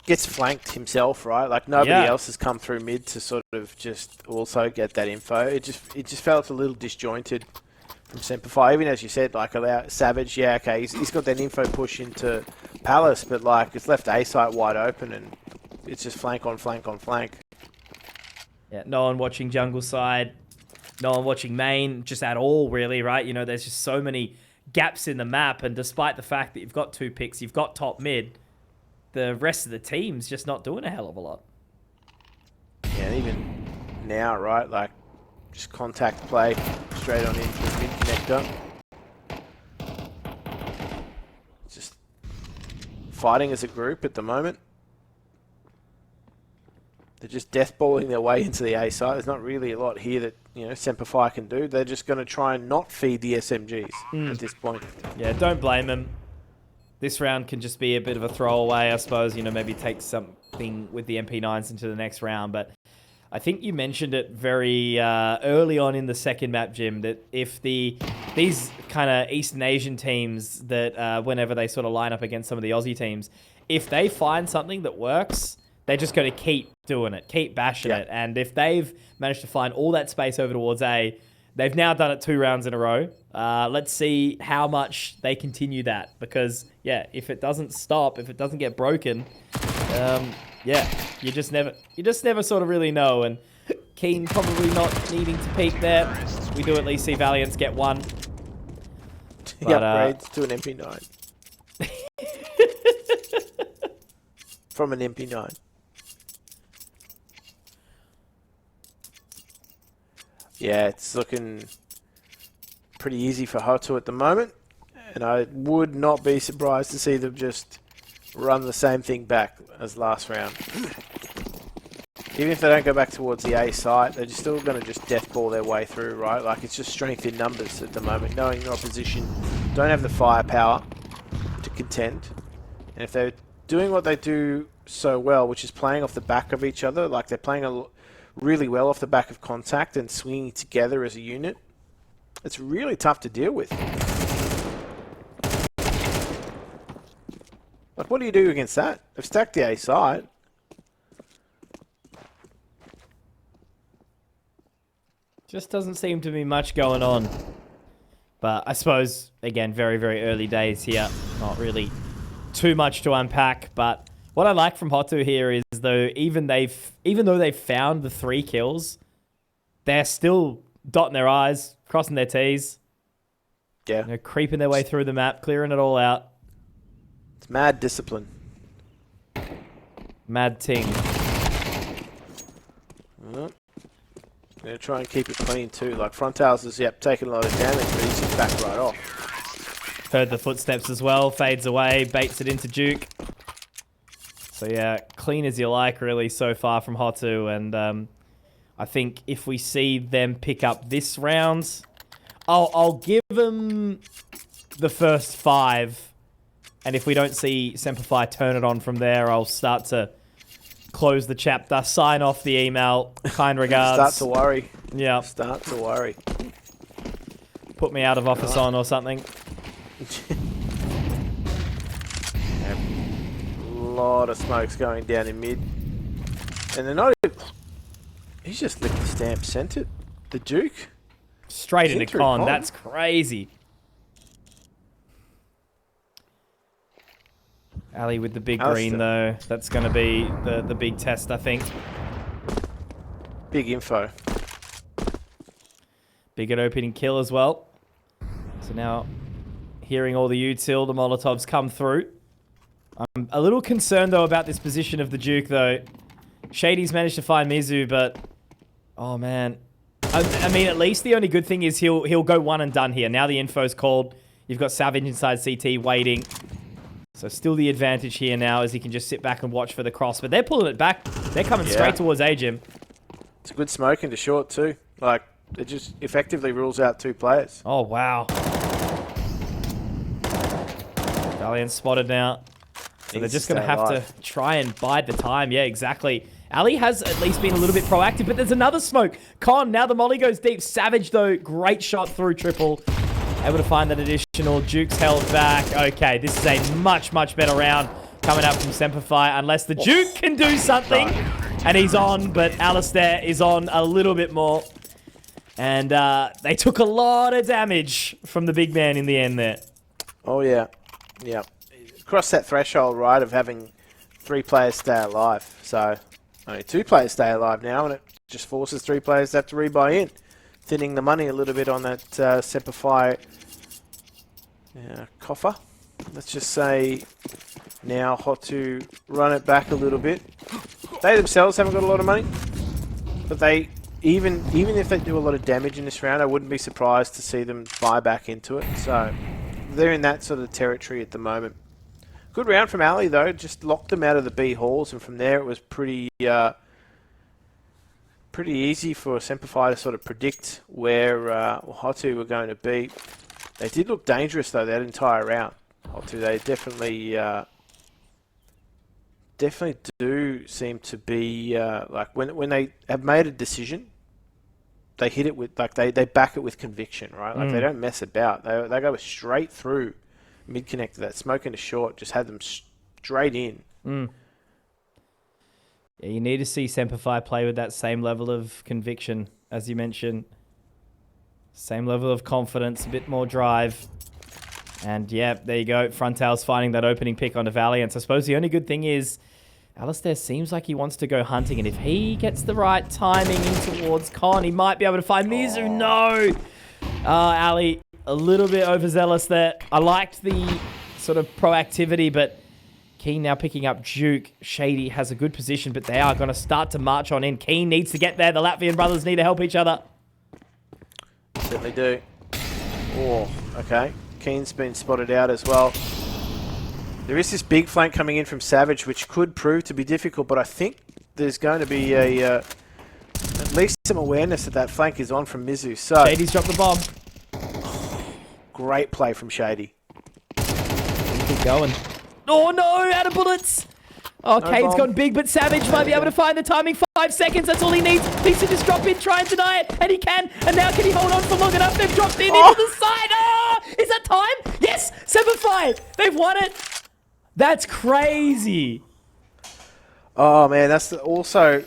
Gets flanked himself, right? Like nobody else has come through mid to sort of just also get that info. It just felt a little disjointed from SemperFi. Even as you said, like allow Savage, yeah, okay, he's got that info push into Palace, but like it's left A site wide open, and it's just flank on flank on flank. Yeah, no one watching jungle side, no one watching main, just at all, really, right? You know, there's just so many gaps in the map, and despite the fact that you've got 2 picks, you've got top mid, the rest of the team's just not doing a hell of a lot. Yeah, and even now, right, like, just contact play straight on into the mid connector. Just fighting as a group at the moment. They're just deathballing their way into the A site. There's not really a lot here that, you know, SemperFi can do. They're just going to try and not feed the SMGs at this point. Yeah, don't blame them. This round can just be a bit of a throwaway, I suppose. You know, maybe take something with the MP9s into the next round. But I think you mentioned it very early on in the second map, Jim, that if these kind of Eastern Asian teams that whenever they sort of line up against some of the Aussie teams, if they find something that works, they're just going to keep doing it, keep bashing it. And if they've managed to find all that space over towards A, they've now done it 2 rounds in a row. Let's see how much they continue that. Because, yeah, if it doesn't stop, if it doesn't get broken, yeah, you just never sort of really know. And Keen probably not needing to peek there. We do at least see Valiants get 1. He upgrades to an MP9. From an MP9. Yeah, it's looking pretty easy for HOTU at the moment, and I would not be surprised to see them just run the same thing back as last round. Even if they don't go back towards the A site, they're still going to just deathball their way through, right? Like, it's just strength in numbers at the moment, knowing your opposition don't have the firepower to contend. And if they're doing what they do so well, which is playing off the back of each other, like they're playing really well off the back of contact and swinging together as a unit, it's really tough to deal with. Like, what do you do against that? They've stacked the A side. Just doesn't seem to be much going on. But I suppose, again, very, very early days here. Not really too much to unpack. But what I like from HOTU here is, though, even though they've found the 3 kills, they're still dotting their I's, crossing their T's. Yeah. You know, creeping their way through the map, clearing it all out. It's mad discipline. Mad ting. Well, going to try and keep it clean too. Like, Frontales is, taking a lot of damage, but he's just back right off. Heard the footsteps as well. Fades away, baits it into Duke. So yeah, clean as you like, really, so far from HOTU. And I think if we see them pick up this round, I'll give them the first 5. And if we don't see SemperFi turn it on from there, I'll start to close the chapter, sign off the email. Kind regards. Start to worry. Yeah. Start to worry. Put me out of office on or something. A lot of smokes going down in mid. And they're not even... He's just licked the stamp, sent it. The Duke. Straight into con. That's crazy. Ali with the big green, though. That's going to be the big test, I think. Big info. Big at opening kill as well. So now, hearing all the util, the Molotovs come through. I'm a little concerned, though, about this position of the Duke, though. Shady's managed to find Mizu, but... Oh, man. I mean, at least the only good thing is he'll go one and done here. Now the info's called. You've got Savage inside CT waiting. So still the advantage here now as he can just sit back and watch for the cross. But they're pulling it back. They're coming straight towards A, Jim. It's a good smoke into short, too. Like, it just effectively rules out 2 players. Oh, wow. Valiant spotted now. So they're just going to have to try and bide the time. Yeah, exactly. Ali has at least been a little bit proactive, but there's another smoke. Con, now the molly goes deep. Savage, though, great shot through triple. Able to find that additional. Duke's held back. Okay, this is a much, much better round coming up from SemperFi, unless the Duke can do something. And he's on, but Alistair is on a little bit more. And they took a lot of damage from the big man in the end there. Oh, yeah. Yeah. Crossed that threshold, right, of having 3 players stay alive. So only 2 players stay alive now, and it just forces 3 players to have to rebuy in, thinning the money a little bit on that SemperFi coffer. Let's just say now HOTU run it back a little bit. They themselves haven't got a lot of money, but they even if they do a lot of damage in this round, I wouldn't be surprised to see them buy back into it. So they're in that sort of territory at the moment. Good round from Ali though, just locked them out of the B halls, and from there it was pretty easy for SemperFi to sort of predict where HOTU were going to be. They did look dangerous though that entire round. HOTU, they definitely do seem to be like when they have made a decision, they hit it with they back it with conviction, right? Like they don't mess about. They go straight through mid connector. That smoke into short just had them straight in. Yeah, you need to see SemperFi play with that same level of conviction, as you mentioned. Same level of confidence, a bit more drive. And yeah, there you go. Frontal's finding that opening pick onto Valiant. I suppose the only good thing is Alistair seems like he wants to go hunting, and if he gets the right timing in towards Con, he might be able to find Mizu. No! Ali, a little bit overzealous there. I liked the sort of proactivity, but Keen now picking up Duke. Shady has a good position, but they are going to start to march on in. Keen needs to get there. The Latvian brothers need to help each other. Certainly do. Oh, okay. Keen's been spotted out as well. There is this big flank coming in from Savage, which could prove to be difficult, but I think there's going to be at least some awareness that that flank is on from Mizu. So Shady's dropped the bomb. Great play from Shady. Keep going. Oh no, out of bullets. Oh, No Kane's bomb. gone big, but Savage might be able to find the timing. 5 seconds, that's all he needs. Needs to just drop in, try and deny it, and he can. And now can he hold on for long enough? They've dropped in into the side. Oh, is that time? Yes, SemperFi. They've won it. That's crazy. Oh man, that's also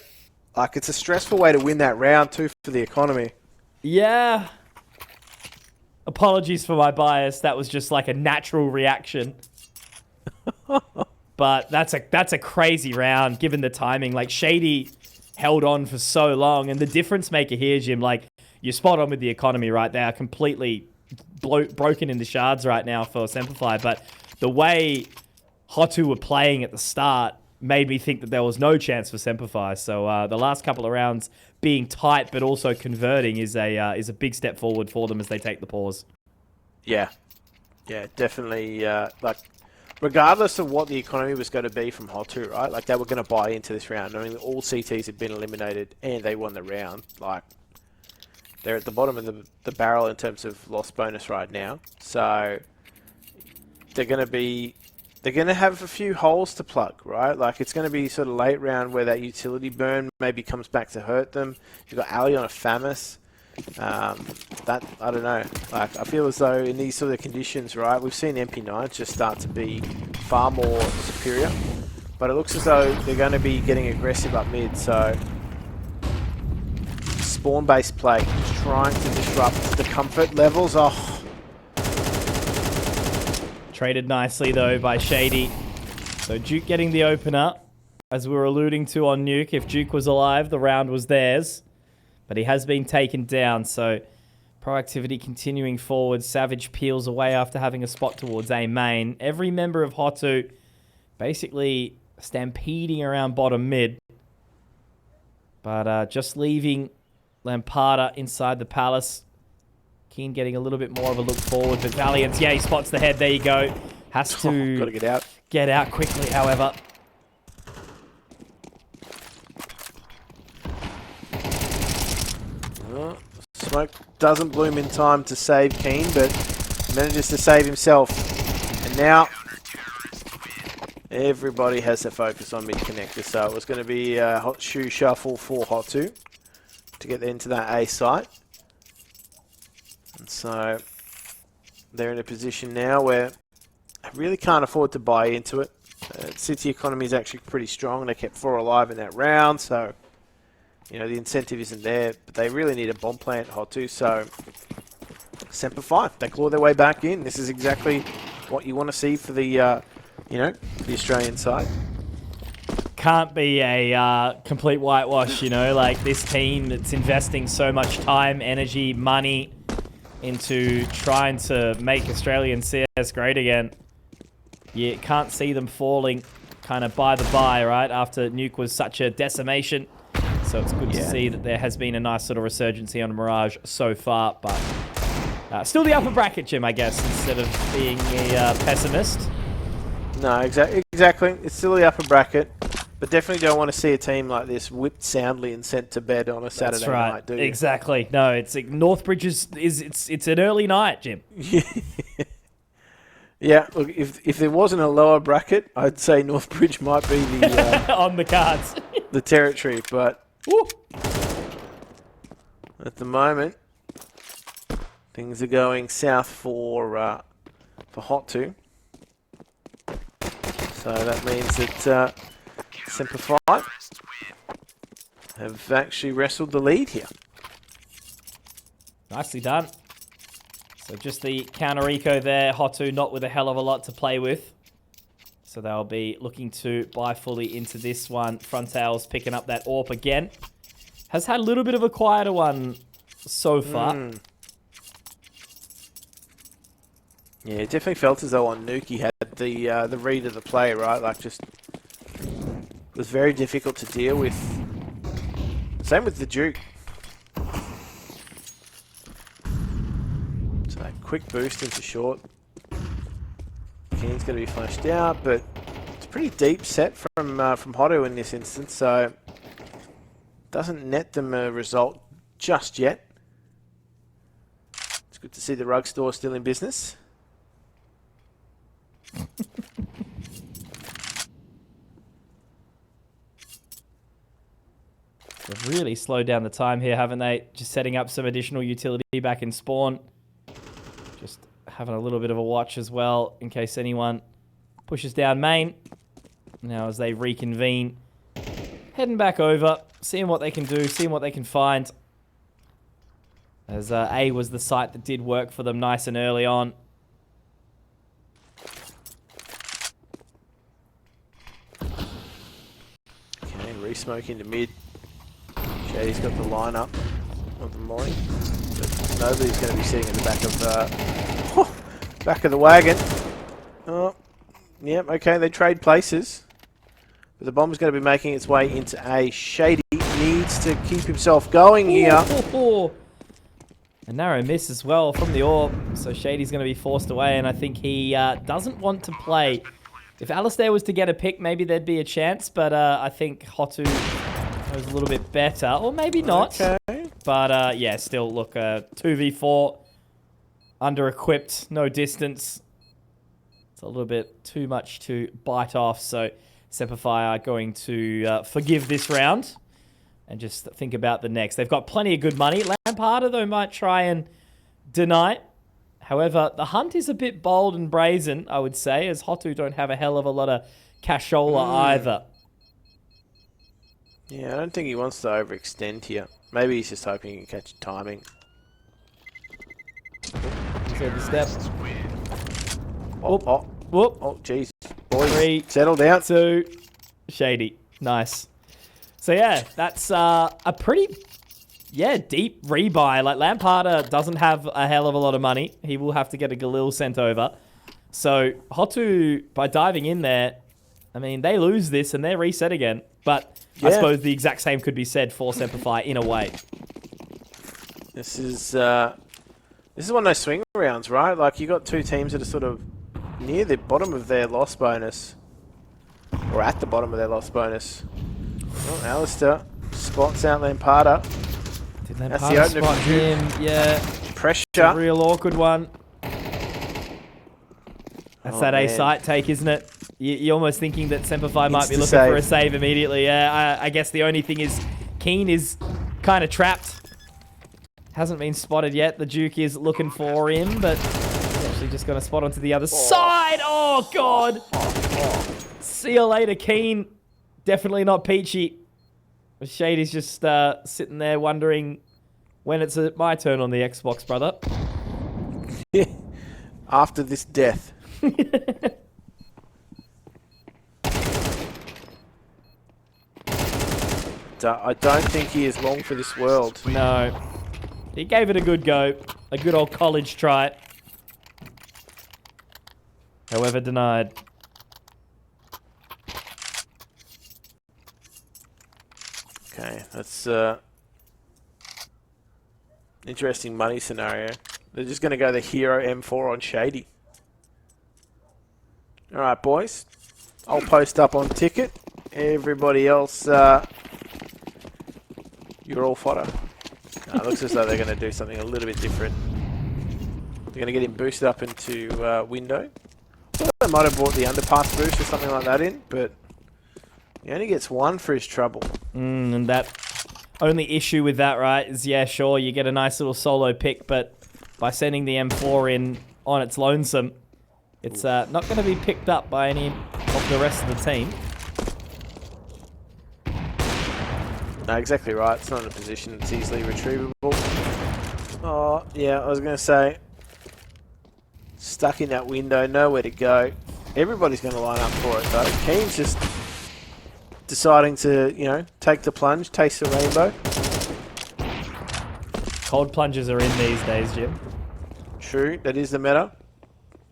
like it's a stressful way to win that round too for the economy. Yeah. Apologies for my bias. That was just like a natural reaction. But that's a crazy round given the timing. Like Shady held on for so long, and the difference maker here, Jim, like you're spot on with the economy, right? They are completely broken in the shards right now for SemperFi, but the way HOTU were playing at the start made me think that there was no chance for SemperFi. So the last couple of rounds being tight but also converting is a big step forward for them as they take the pause. Yeah, definitely. Like, regardless of what the economy was going to be from HOTU, right? Like, they were going to buy into this round. I mean, all CTs had been eliminated and they won the round. Like, they're at the bottom of the barrel in terms of loss bonus right now. So they're going to have a few holes to plug, right? Like, it's going to be sort of late round where that utility burn maybe comes back to hurt them. You've got Ali on a FAMAS. That, I don't know. Like, I feel as though in these sort of conditions, right, we've seen MP9s just start to be far more superior. But it looks as though they're going to be getting aggressive up mid, so spawn-based play, just trying to disrupt the comfort levels. Oh. Traded nicely, though, by Shady. So Duke getting the opener. As we were alluding to on Nuke, if Duke was alive, the round was theirs. But he has been taken down, so proactivity continuing forward. Savage peels away after having a spot towards A main. Every member of HOTU basically stampeding around bottom mid. But just leaving lampada inside the palace. Keen getting a little bit more of a look forward, but Valiant, yeah, he spots the head. There you go. Has to gotta get out. Get out quickly, however. Smoke doesn't bloom in time to save Keen, but manages to save himself. And now everybody has to focus on mid-connector, so it was going to be a hot shoe shuffle for HOTU to get into that A site. And so they're in a position now where they really can't afford to buy into it. City economy is actually pretty strong. They kept 4 alive in that round, so you know the incentive isn't there. But they really need a bomb plant, HOTU. So SemperFi, they claw their way back in. This is exactly what you want to see for the, you know, the Australian side. can't be a complete whitewash, you know, like this team that's investing so much time, energy, money into trying to make Australian CS great again. You can't see them falling kind of by the by, right, after Nuke was such a decimation. So it's good to see that there has been a nice sort of resurgence on Mirage so far, but still the upper bracket, Jim, I guess, instead of being a pessimist. No, exactly. It's still the upper bracket, but definitely don't want to see a team like this whipped soundly and sent to bed on a Saturday night, do you? Exactly. No, it's Northbridge it's an early night, Jim. Yeah, look, if there wasn't a lower bracket, I'd say Northbridge might be the on the cards, the territory. But at the moment, things are going south for HOTU. So that means that SemperFi have actually wrestled the lead here. Nicely done. So just the counter eco there. HOTU not with a hell of a lot to play with. So they'll be looking to buy fully into this one. Frontales picking up that AWP again. Has had a little bit of a quieter one so far. Yeah, it definitely felt as though on Nuke he had the read of the play, right? Like just was very difficult to deal with. Same with the Duke. So quick boost into short. Keen's going to be flashed out, but it's a pretty deep set from HOTU in this instance, so doesn't net them a result just yet. It's good to see the rug store still in business. They've really slowed down the time here, haven't they? Just setting up some additional utility back in spawn. Just having a little bit of a watch as well in case anyone pushes down main. Now as they reconvene, heading back over, seeing what they can do, seeing what they can find. As A was the site that did work for them nice and early on. Okay, re-smoke into mid. Shady's got the lineup of the Molly, but nobody's going to be sitting in the back of the wagon. Oh, yep. Okay, they trade places, but the bomb's going to be making its way into A. Shady needs to keep himself going here. A narrow miss as well from the AWP, so Shady's going to be forced away, and I think he doesn't want to play. If Alistair was to get a pick, maybe there'd be a chance, but I think HOTU was a little bit better, or maybe not. Okay. But yeah, still, look, 2v4, under-equipped, no distance. It's a little bit too much to bite off, so SemperFi are going to forgive this round and just think about the next. They've got plenty of good money. Lampada, though, might try and deny. However, the hunt is a bit bold and brazen, I would say, as HOTU don't have a hell of a lot of cashola either. Yeah, I don't think he wants to overextend here. Maybe he's just hoping he can catch timing. So the step. Oh, jeez. Boys, 3, settle down. 2, Shady. Nice. So yeah, that's a pretty, deep rebuy. Like, Lampada doesn't have a hell of a lot of money. He will have to get a Galil sent over. So HOTU, by diving in there, I mean, they lose this and they're reset again. But I suppose the exact same could be said for SemperFi in a way. This is one of those swing rounds, right? Like, you got two teams that are sort of near the bottom of their loss bonus, or at the bottom of their loss bonus. Oh, Alistair spots out Lampada. Did Lampada spot him? Yeah. Pressure. It's a real awkward one. That's that A site take, isn't it? You're almost thinking that SemperFi might be looking for a save immediately. Yeah, I guess the only thing is Keen is kind of trapped. Hasn't been spotted yet. The Duke is looking for him, but he's actually just going to spot onto the other side. Oh, God. See you later, Keen. Definitely not Peachy. Shady's just sitting there wondering when it's my turn on the Xbox, brother. After this death. I don't think he is long for this world. No. He gave it a good go. A good old college try. However, denied. Okay, that's interesting money scenario. They're just going to go the hero M4 on Shady. All right, boys. I'll post up on ticket. Everybody else, you're all fodder. It looks as though they're going to do something a little bit different. They're going to get him boosted up into window. I thought they might have brought the underpass boost or something like that in, but he only gets one for his trouble. And that only issue with that, right, is, yeah, sure, you get a nice little solo pick, but by sending the M4 in on its lonesome, it's not going to be picked up by any of the rest of the team. No, exactly right. It's not in a position that's easily retrievable. Oh, yeah, I was going to say, stuck in that window, nowhere to go. Everybody's going to line up for it, though. Keen's just deciding to, you know, take the plunge, taste the rainbow. Cold plunges are in these days, Jim. True, that is the meta.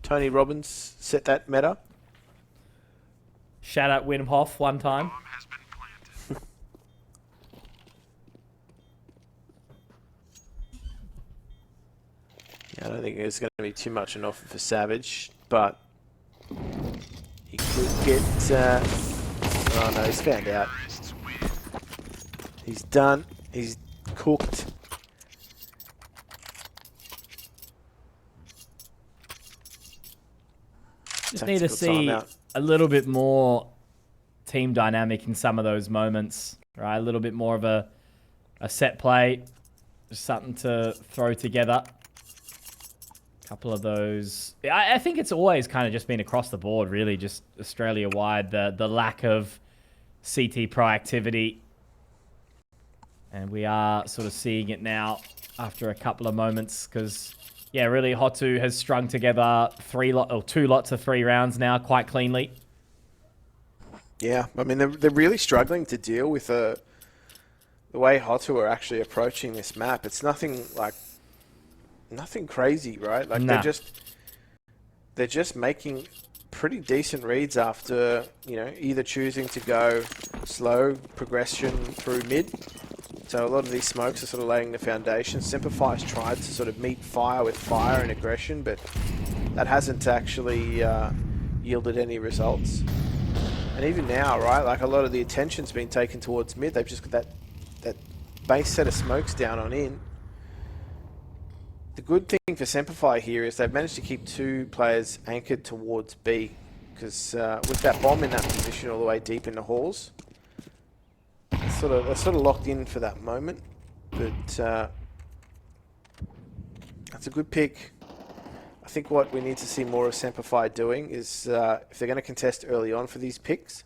Tony Robbins set that meta. Shout out Wim Hof one time. Yeah, I don't think there's going to be too much an offer for Savage, but he could get... oh no, he's found out. He's done. He's cooked. Just need to see a little bit more team dynamic in some of those moments, right? A little bit more of a set play, just something to throw together. A couple of those. I think it's always kind of just been across the board, really, just Australia-wide, the lack of CT proactivity. And we are sort of seeing it now after a couple of moments, because... yeah, really, HOTU has strung together 2 lots of 3 rounds now quite cleanly. Yeah, I mean, they're really struggling to deal with the way HOTU are actually approaching this map. It's nothing crazy, right? Like they're just making pretty decent reads after, you know, either choosing to go slow progression through mid. So a lot of these smokes are sort of laying the foundation. SemperFi's tried to sort of meet fire with fire and aggression, but that hasn't actually yielded any results. And even now, right, like a lot of the attention's been taken towards mid. They've just got that base set of smokes down on in. The good thing for SemperFi here is they've managed to keep 2 players anchored towards B, because with that bomb in that position all the way deep in the halls, they're sort of locked in for that moment, but that's a good pick. I think what we need to see more of SemperFi doing is if they're going to contest early on for these picks,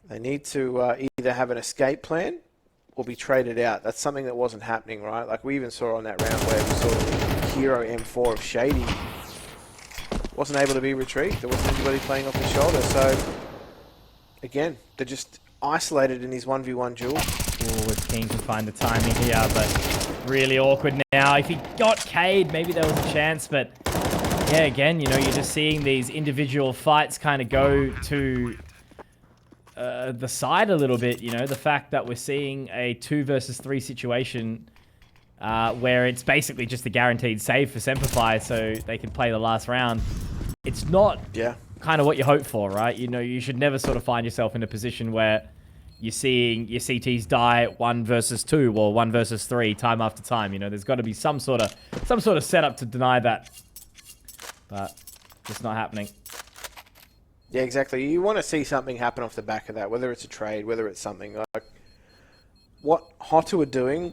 they need to either have an escape plan or be traded out. That's something that wasn't happening, right? Like we even saw on that round where we saw the hero M4 of Shady wasn't able to be retrieved. There wasn't anybody playing off the shoulder, so again, they're just isolated in his 1v1 duel. Oh, was keen to find the timing here, but really awkward now. If he got K'd, maybe there was a chance, but yeah, again, you know, you're just seeing these individual fights kind of go to the side a little bit, you know, the fact that we're seeing a 2 versus 3 situation where it's basically just a guaranteed save for SemperFi so they can play the last round. It's not kind of what you hope for, right? You know, you should never sort of find yourself in a position where you're seeing your CTs die 1 versus 2 or 1 versus 3 time after time. You know, there's got to be some sort of setup to deny that, but it's not happening. Yeah, exactly. You want to see something happen off the back of that, whether it's a trade, whether it's something like what HOTU are doing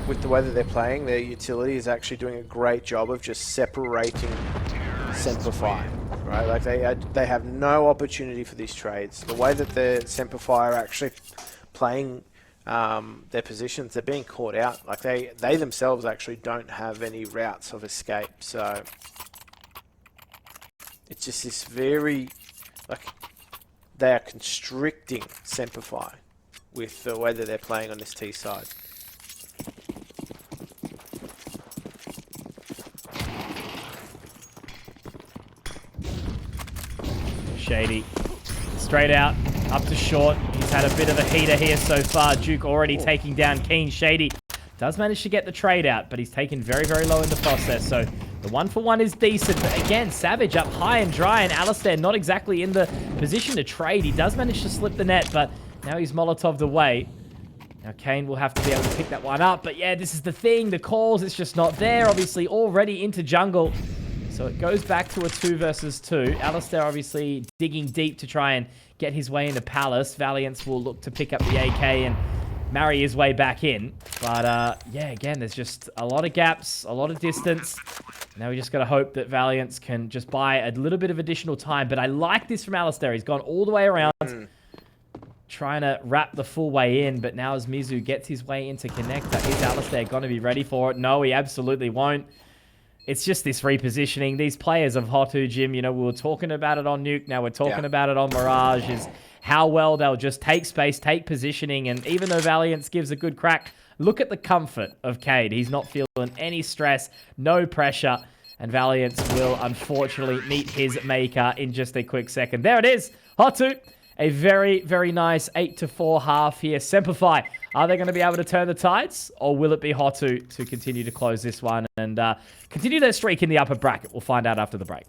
with the way that they're playing. Their utility is actually doing a great job of just separating SemperFi, right? Like they have no opportunity for these trades. The way that the SemperFi are actually playing their positions, they're being caught out. Like they themselves actually don't have any routes of escape. So it's just this very, like, they are constricting SemperFi with the way that they're playing on this T side. Shady. Straight out, up to short. He's had a bit of a heater here so far. Duke already taking down Keen. Shady does manage to get the trade out, but he's taken very, very low in the process. So the 1-for-1 is decent. But again, Savage up high and dry, and Alistair not exactly in the position to trade. He does manage to slip the net, but now he's Molotov'd away. Now Kane will have to be able to pick that one up. But yeah, this is the thing. The calls, it's just not there. Obviously already into jungle. So it goes back to a 2 versus 2. Alistair obviously digging deep to try and get his way into Palace. Valiance will look to pick up the AK and marry his way back in. But yeah, again, there's just a lot of gaps, a lot of distance. Now we just got to hope that Valiance can just buy a little bit of additional time. But I like this from Alistair. He's gone all the way around, trying to wrap the full way in. But now as mizu gets his way into connector, is Alistair going to be ready for it? No, he absolutely won't. It's just this repositioning. These players of HOTU, Jim, you know, we were talking about it on Nuke. Now we're talking about it on Mirage, is how well they'll just take space, take positioning. And even though Valiance gives a good crack, look at the comfort of Cade. He's not feeling any stress, no pressure. And Valiance will unfortunately meet his maker in just a quick second. There it is. HOTU, a very, very nice 8-4 half here. SemperFi, are they going to be able to turn the tides? Or will it be HOTU to continue to close this one and continue their streak in the upper bracket? We'll find out after the break.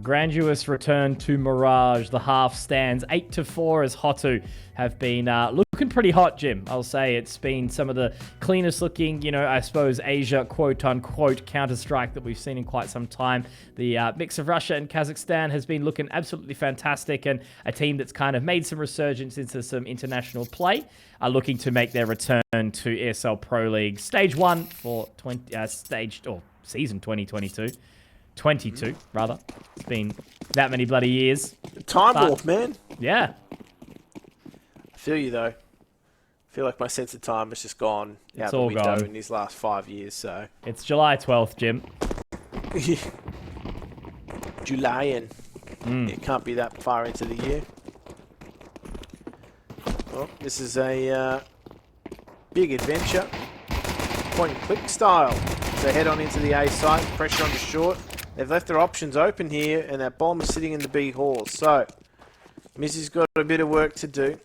Grandiose return to Mirage. The half stands 8-4 as HOTU have been looking pretty hot, Jim. I'll say it's been some of the cleanest looking, you know, I suppose Asia quote-unquote Counter-Strike that we've seen in quite some time. The mix of Russia and Kazakhstan has been looking absolutely fantastic, and a team that's kind of made some resurgence into some international play are looking to make their return to ESL Pro League Stage 1 for season 2022. 22, rather. It's been that many bloody years. Time warp, man. Yeah. I feel you, though. I feel like my sense of time has just gone out It's the all window gone in these last 5 years, so... It's July 12th, Jim. Julian. It can't be that far into the year. Well, this is a big adventure. Point and click style. So head on into the A site, pressure on the short. They've left their options open here, and that bomb is sitting in the B hall. So, Mizu's got a bit of work to do.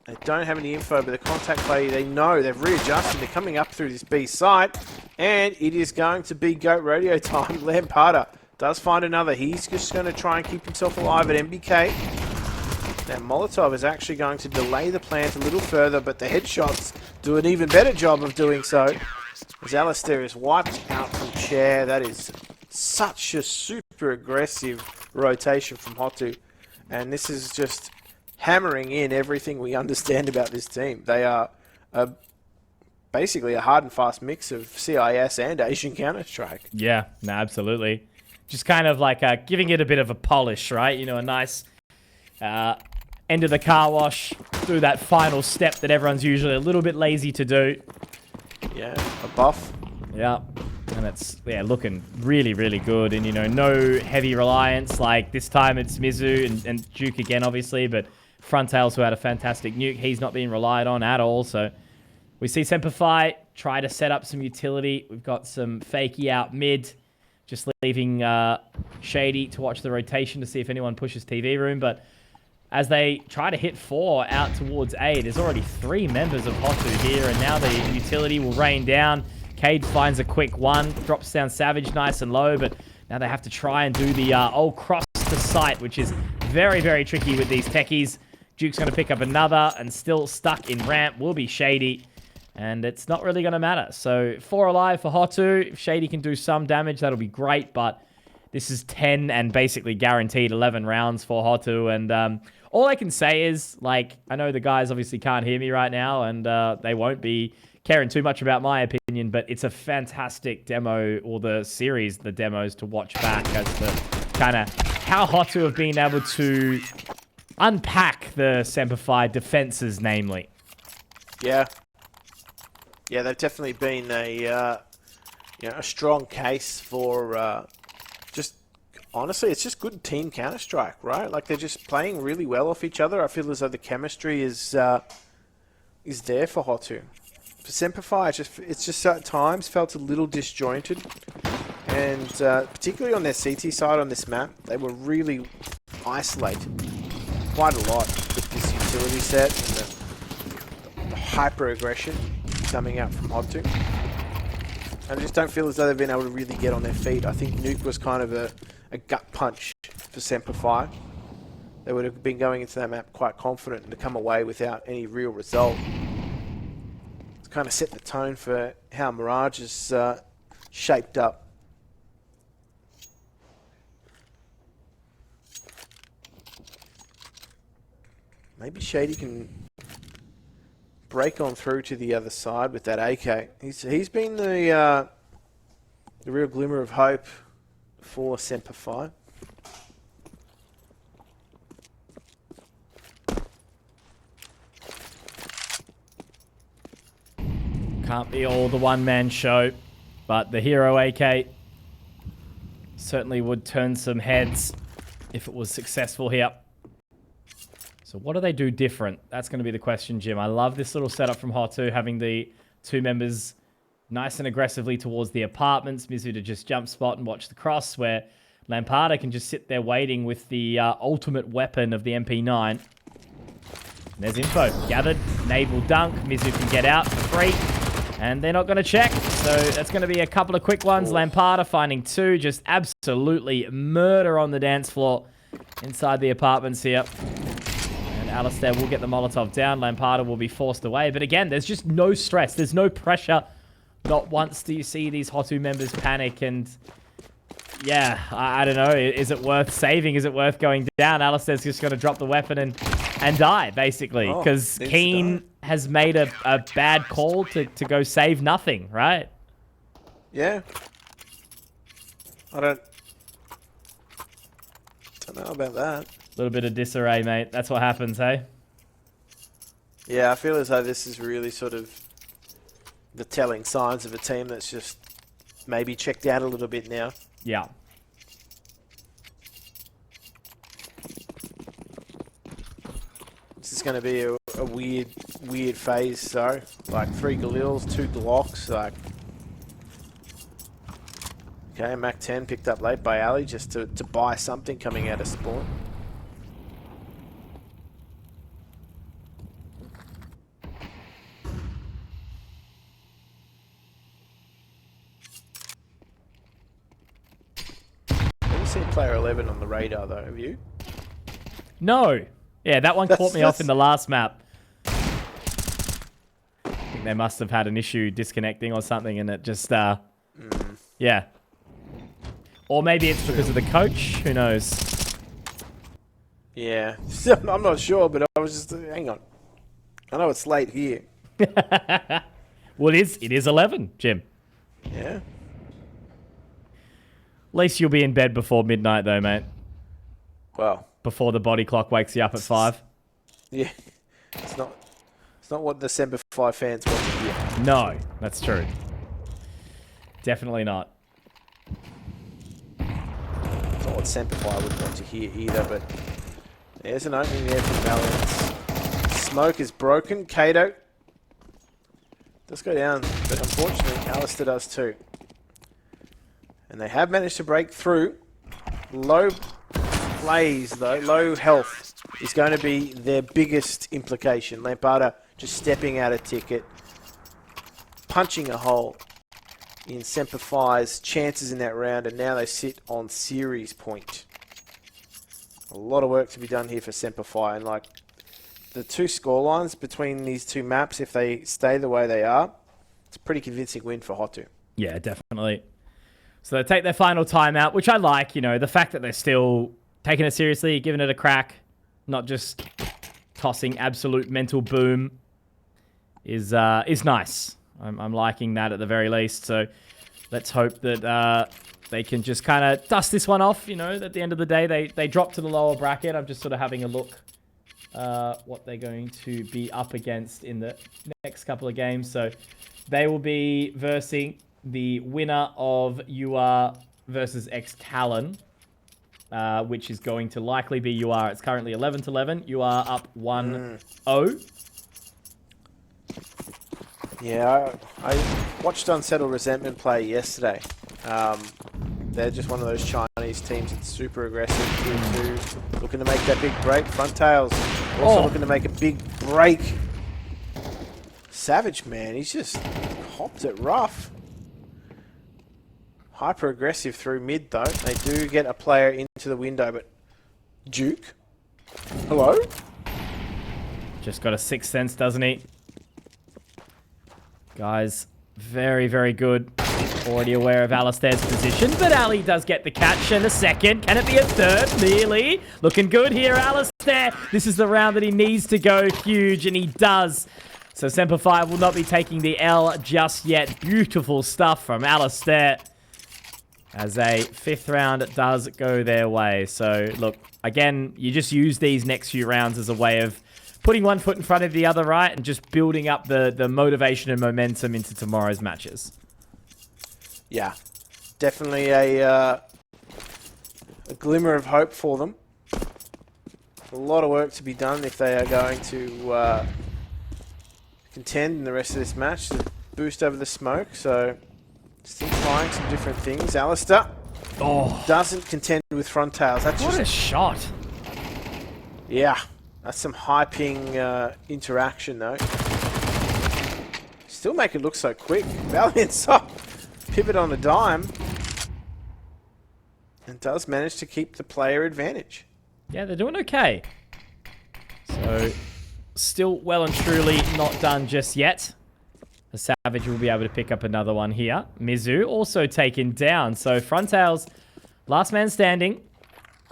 They don't have any info, but the contact play, they know they've readjusted. They're coming up through this B site, and it is going to be GOAT radio time. Lampada does find another. He's just going to try and keep himself alive at MBK. Now, Molotov is actually going to delay the plant a little further, but the headshots do an even better job of doing so. As Alistair is wiped out from chair. That is such a super aggressive rotation from HOTU. And this is just hammering in everything we understand about this team. They are basically a hard and fast mix of CIS and Asian Counter-Strike. Yeah, no, absolutely. Just kind of like giving it a bit of a polish, right? You know, a nice end of the car wash, do that final step that everyone's usually a little bit lazy to do. Yeah, a buff. Yeah, and it's looking really, really good. And, you know, no heavy reliance. Like, this time it's Mizu and Duke again, obviously, but Frontails, who had a fantastic nuke, he's not being relied on at all. So we see SemperFi try to set up some utility. We've got some fakey out mid, just leaving Shady to watch the rotation to see if anyone pushes TV room. But as they try to hit 4 out towards A, there's already 3 members of HOTU here, and now the utility will rain down. Cade finds a quick 1, drops down Savage nice and low, but now they have to try and do the old cross to sight, which is very, very tricky with these techies. Duke's going to pick up another, and still stuck in ramp will be Shady, and it's not really going to matter. So 4 alive for HOTU. If Shady can do some damage, that'll be great, but this is 10 and basically guaranteed 11 rounds for HOTU, and all I can say is, like, I know the guys obviously can't hear me right now, and they won't be caring too much about my opinion, but it's a fantastic demo, or the series, the demos, to watch back as to kind of how HOTU have been able to unpack the SemperFi defenses, namely. Yeah. Yeah, they've definitely been a strong case for just... Honestly, it's just good team Counter-Strike, right? Like, they're just playing really well off each other. I feel as though the chemistry is there for HOTU. For SemperFi, it's just at times felt a little disjointed. And particularly on their CT side on this map, they were really isolated quite a lot with this utility set and the hyper-aggression coming out from HOTU. I just don't feel as though they've been able to really get on their feet. I think Nuke was kind of a gut punch for SemperFi. They would have been going into that map quite confident and to come away without any real result. It's kind of set the tone for how Mirage is shaped up. Maybe Shady can break on through to the other side with that AK. He's been the real glimmer of hope for SemperFi. Can't be all the one-man show, but the hero AK certainly would turn some heads if it was successful here. So what do they do different? That's going to be the question, Jim. I love this little setup from HOTU, having the 2 members nice and aggressively towards the apartments. Mizu to just jump spot and watch the cross, where Lampada can just sit there waiting with the ultimate weapon of the MP9. And there's info. Gathered. Naval dunk. Mizu can get out for free. And they're not going to check. So that's going to be a couple of quick ones. Lampada finding 2. Just absolutely murder on the dance floor inside the apartments here. Alistair will get the Molotov down. Lampada will be forced away. But again, there's just no stress. There's no pressure. Not once do you see these HOTU members panic. And yeah, I don't know. Is it worth saving? Is it worth going down? Alistair's just going to drop the weapon and die, basically. Because Keen has made a bad call to go save nothing, right? Yeah. I don't know about that. A little bit of disarray, mate. That's what happens, hey? Yeah, I feel as though this is really sort of the telling signs of a team that's just maybe checked out a little bit now. Yeah. This is going to be a weird phase, so like 3 Galils, 2 Glocks, like. Okay, Mac 10 picked up late by Ali just to buy something coming out of spawn. Haven't seen player 11 on the radar though, have you? No. Yeah, that one caught me off in the last map. I think they must have had an issue disconnecting or something, and it just, yeah. Or maybe it's because of the coach. Who knows? Yeah. I'm not sure, but I was just... hang on. I know it's late here. Well, it is 11, Jim. Yeah. At least you'll be in bed before midnight, though, mate. Well... before the body clock wakes you up at 5. Yeah. It's not what the SemperFi fans want to hear. No, that's true. Definitely not. It's not what SemperFi would want to hear either, but there's an opening there for Valiance. Smoke is broken. Kato does go down, but unfortunately Alistair does too. And they have managed to break through. Low plays though, low health is going to be their biggest implication. Lampada just stepping out of ticket, punching a hole in SemperFi's chances in that round, and now they sit on series point. A lot of work to be done here for SemperFi, and like the two scorelines between these two maps, if they stay the way they are, it's a pretty convincing win for HOTU. Yeah, definitely. So they take their final timeout, which I like, you know, the fact that they're still taking it seriously, giving it a crack, not just tossing absolute mental boom is nice. I'm liking that at the very least. So let's hope that they can just kind of dust this one off. You know, at the end of the day, they drop to the lower bracket. I'm just sort of having a look what they're going to be up against in the next couple of games. So they will be versing the winner of UR versus X-Talon. Which is going to likely be UR. It's currently 11-11. UR up 1-0. Yeah, I watched Unsettled Resentment play yesterday. They're just one of those Chinese teams that's super aggressive. Tier 2, looking to make that big break. Front Tails also looking to make a big break. Savage, man, he's just hopped it rough. Hyper aggressive through mid though. They do get a player into the window, but Duke, hello? Just got a sixth sense, doesn't he? Guys, very, very good. Already aware of Alistair's position, but Ali does get the catch and a second. Can it be a third? Nearly. Looking good here, Alistair. This is the round that he needs to go huge, and he does. So SemperFi will not be taking the L just yet. Beautiful stuff from Alistair, as a fifth round does go their way. So, look, again, you just use these next few rounds as a way of putting one foot in front of the other, right? And just building up the motivation and momentum into tomorrow's matches. Yeah, definitely a glimmer of hope for them. A lot of work to be done if they are going to contend in the rest of this match to boost over the smoke. So, still trying some different things. Alistair doesn't contend with front tails. That's what a shot. Yeah, that's some hyping interaction though. Still make it look so quick. Valiant's up. Pivot on a dime. And does manage to keep the player advantage. Yeah, they're doing okay. So, still well and truly not done just yet. The Savage will be able to pick up another one here. Mizu also taken down. So Frontails, last man standing.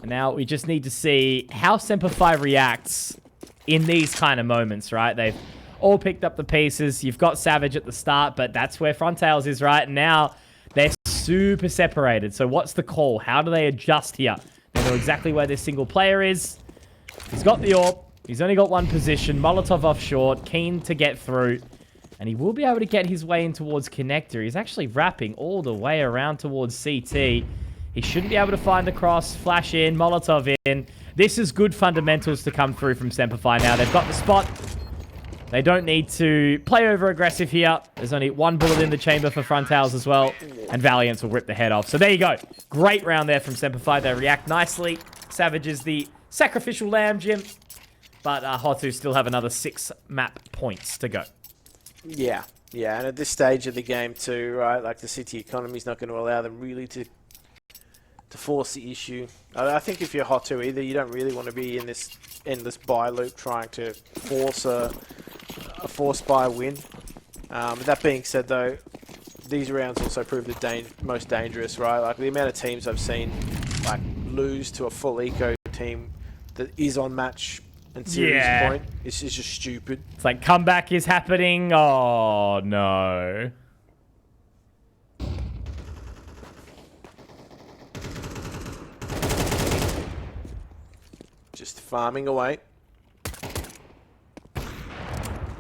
And now we just need to see how SemperFi reacts in these kind of moments, right? They've all picked up the pieces. You've got Savage at the start, but that's where Frontails is right now. They're super separated. So what's the call? How do they adjust here? They know exactly where this single player is. He's got the AWP. He's only got one position. Molotov off short. Keen to get through. And he will be able to get his way in towards connector. He's actually wrapping all the way around towards CT. He shouldn't be able to find the cross, flash in, Molotov in. This is good fundamentals to come through from SemperFi now. They've got the spot. They don't need to play over aggressive here. There's only one bullet in the chamber for Frontales as well. And Valiants will rip the head off. So there you go. Great round there from SemperFi. They react nicely. Savage is the sacrificial lamb, Jim. But HOTU still have another 6 map points to go. Yeah, and at this stage of the game too, right, like the city economy is not going to allow them really to force the issue. I think if you're HOTU either, you don't really want to be in this endless buy loop trying to force a force buy win. With that being said though, these rounds also prove the most dangerous, right? Like the amount of teams I've seen like lose to a full eco team that is on match and serious point is just stupid. It's like comeback is happening. Oh no. Just farming away.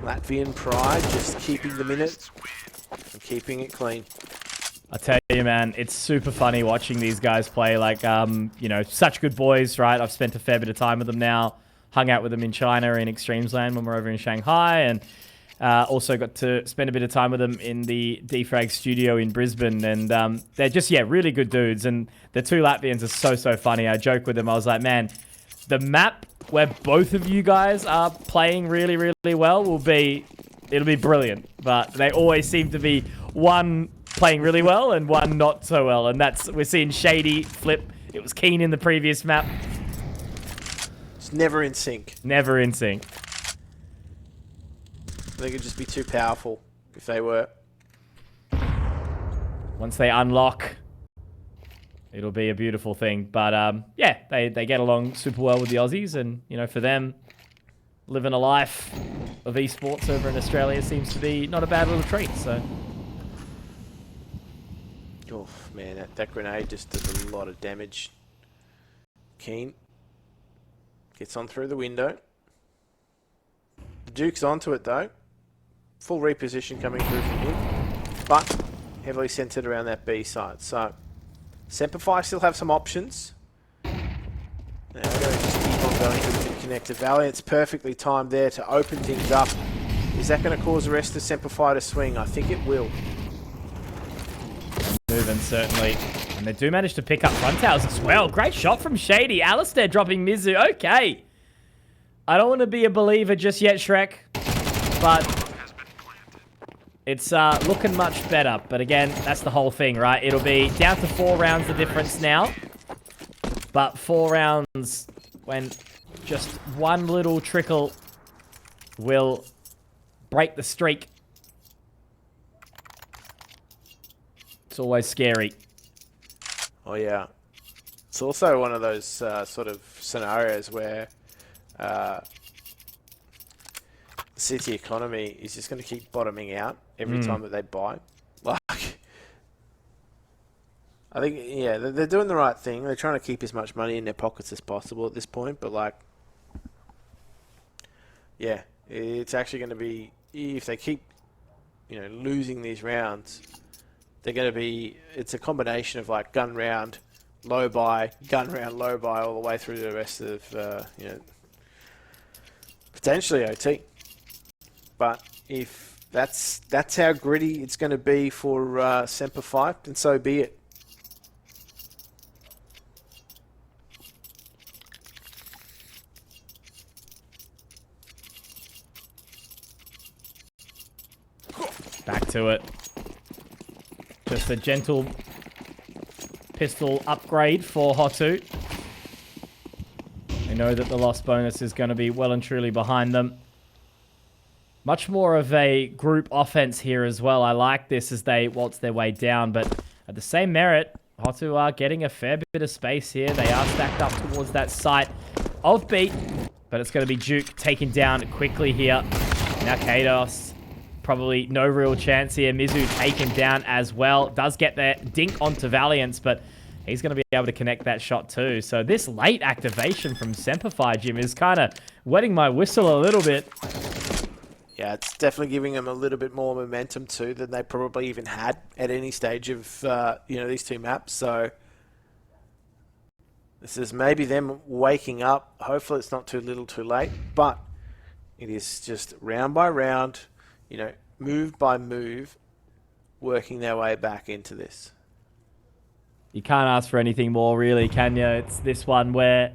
Latvian pride, just keeping the minute and keeping it clean. I tell you, man, it's super funny watching these guys play. Like, you know, such good boys, right? I've spent a fair bit of time with them now. Hung out with them in China in Extremes Land when we were over in Shanghai, and also got to spend a bit of time with them in the Defrag studio in Brisbane. And they're just, really good dudes. And the two Latvians are so funny. I joke with them. I was like, man, the map where both of you guys are playing really well it'll be brilliant. But they always seem to be one playing really well and one not so well. And we're seeing Shady flip. It was Keen in the previous map. It's never in sync. Never in sync. They could just be too powerful if they were. Once they unlock, it'll be a beautiful thing. But they get along super well with the Aussies, and you know, for them, living a life of esports over in Australia seems to be not a bad little treat. So, oh man, that grenade just does a lot of damage. Keen gets on through the window. The Duke's onto it though. Full reposition coming through from him, but heavily centered around that B side. So SemperFi still have some options. Now they're going to just keep on going to the connector. Valiant's perfectly timed there to open things up. Is that going to cause the rest of SemperFi to swing? I think it will. Moving, certainly. And they do manage to pick up Frontales as well. Great shot from Shady. Alistair dropping Mizu. Okay. I don't want to be a believer just yet, Shrek. But it's looking much better. But again, that's the whole thing, right? It'll be down to 4 rounds the difference now. But 4 rounds when just one little trickle will break the streak. It's always scary. Oh yeah. It's also one of those sort of scenarios where the city economy is just going to keep bottoming out every time that they buy. Like, I think, yeah, they're doing the right thing. They're trying to keep as much money in their pockets as possible at this point. But like, yeah, it's actually going to be, if they keep, you know, losing these rounds, they're going to be, it's a combination of like gun round, low buy, gun round, low buy, all the way through the rest of, you know, potentially OT. But if that's how gritty it's going to be for SemperFi, then so be it. Back to it. Just a gentle pistol upgrade for HOTU. They know that the loss bonus is going to be well and truly behind them. Much more of a group offense here as well. I like this as they waltz their way down, but at the same merit, HOTU are getting a fair bit of space here. They are stacked up towards that site of B, but it's going to be Duke taken down quickly here. Now Kados. Probably no real chance here. Mizu taken down as well. Does get the dink onto Valiance, but he's going to be able to connect that shot too. So this late activation from SemperFi, Jim, is kind of wetting my whistle a little bit. Yeah, it's definitely giving them a little bit more momentum too than they probably even had at any stage of you know, these two maps. So This is maybe them waking up. Hopefully it's not too little too late, but it is just round by round, you know, move by move, working their way back into this. You can't ask for anything more, really, can you? It's this one where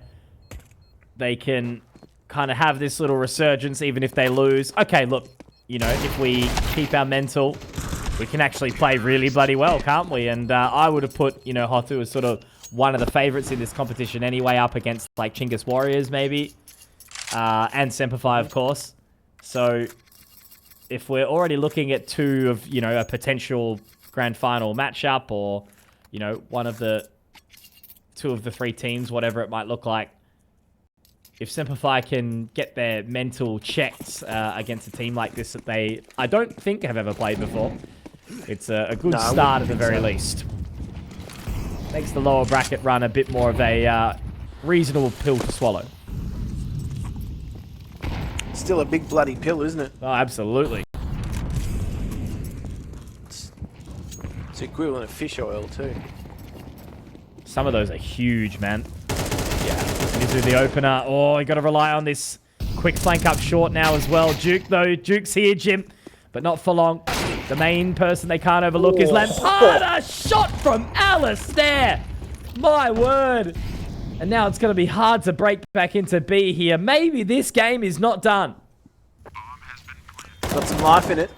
they can kind of have this little resurgence even if they lose. Okay, look, you know, if we keep our mental, we can actually play really bloody well, can't we? And I would have put, you know, HOTU as sort of one of the favorites in this competition anyway, up against like Chinggis Warriors maybe, and SemperFi, of course. So if we're already looking at two of, you know, a potential grand final matchup, or, you know, one of the two of the three teams, whatever it might look like, if SemperFi can get their mental checked against a team like this that they, I don't think, have ever played before, it's a good start at the very least. Makes the lower bracket run a bit more of a reasonable pill to swallow. Still a big bloody pill, isn't it? Oh, absolutely. It's equivalent of fish oil too. Some of those are huge, man. Yeah. Mizu the opener. Oh, you got to rely on this quick flank up short now as well. Duke, though. Duke's here, Jim, but not for long. The main person they can't overlook is lampada. Shot from Alice there. My word. And now it's going to be hard to break back into B here. Maybe this game is not done. Got some life in it.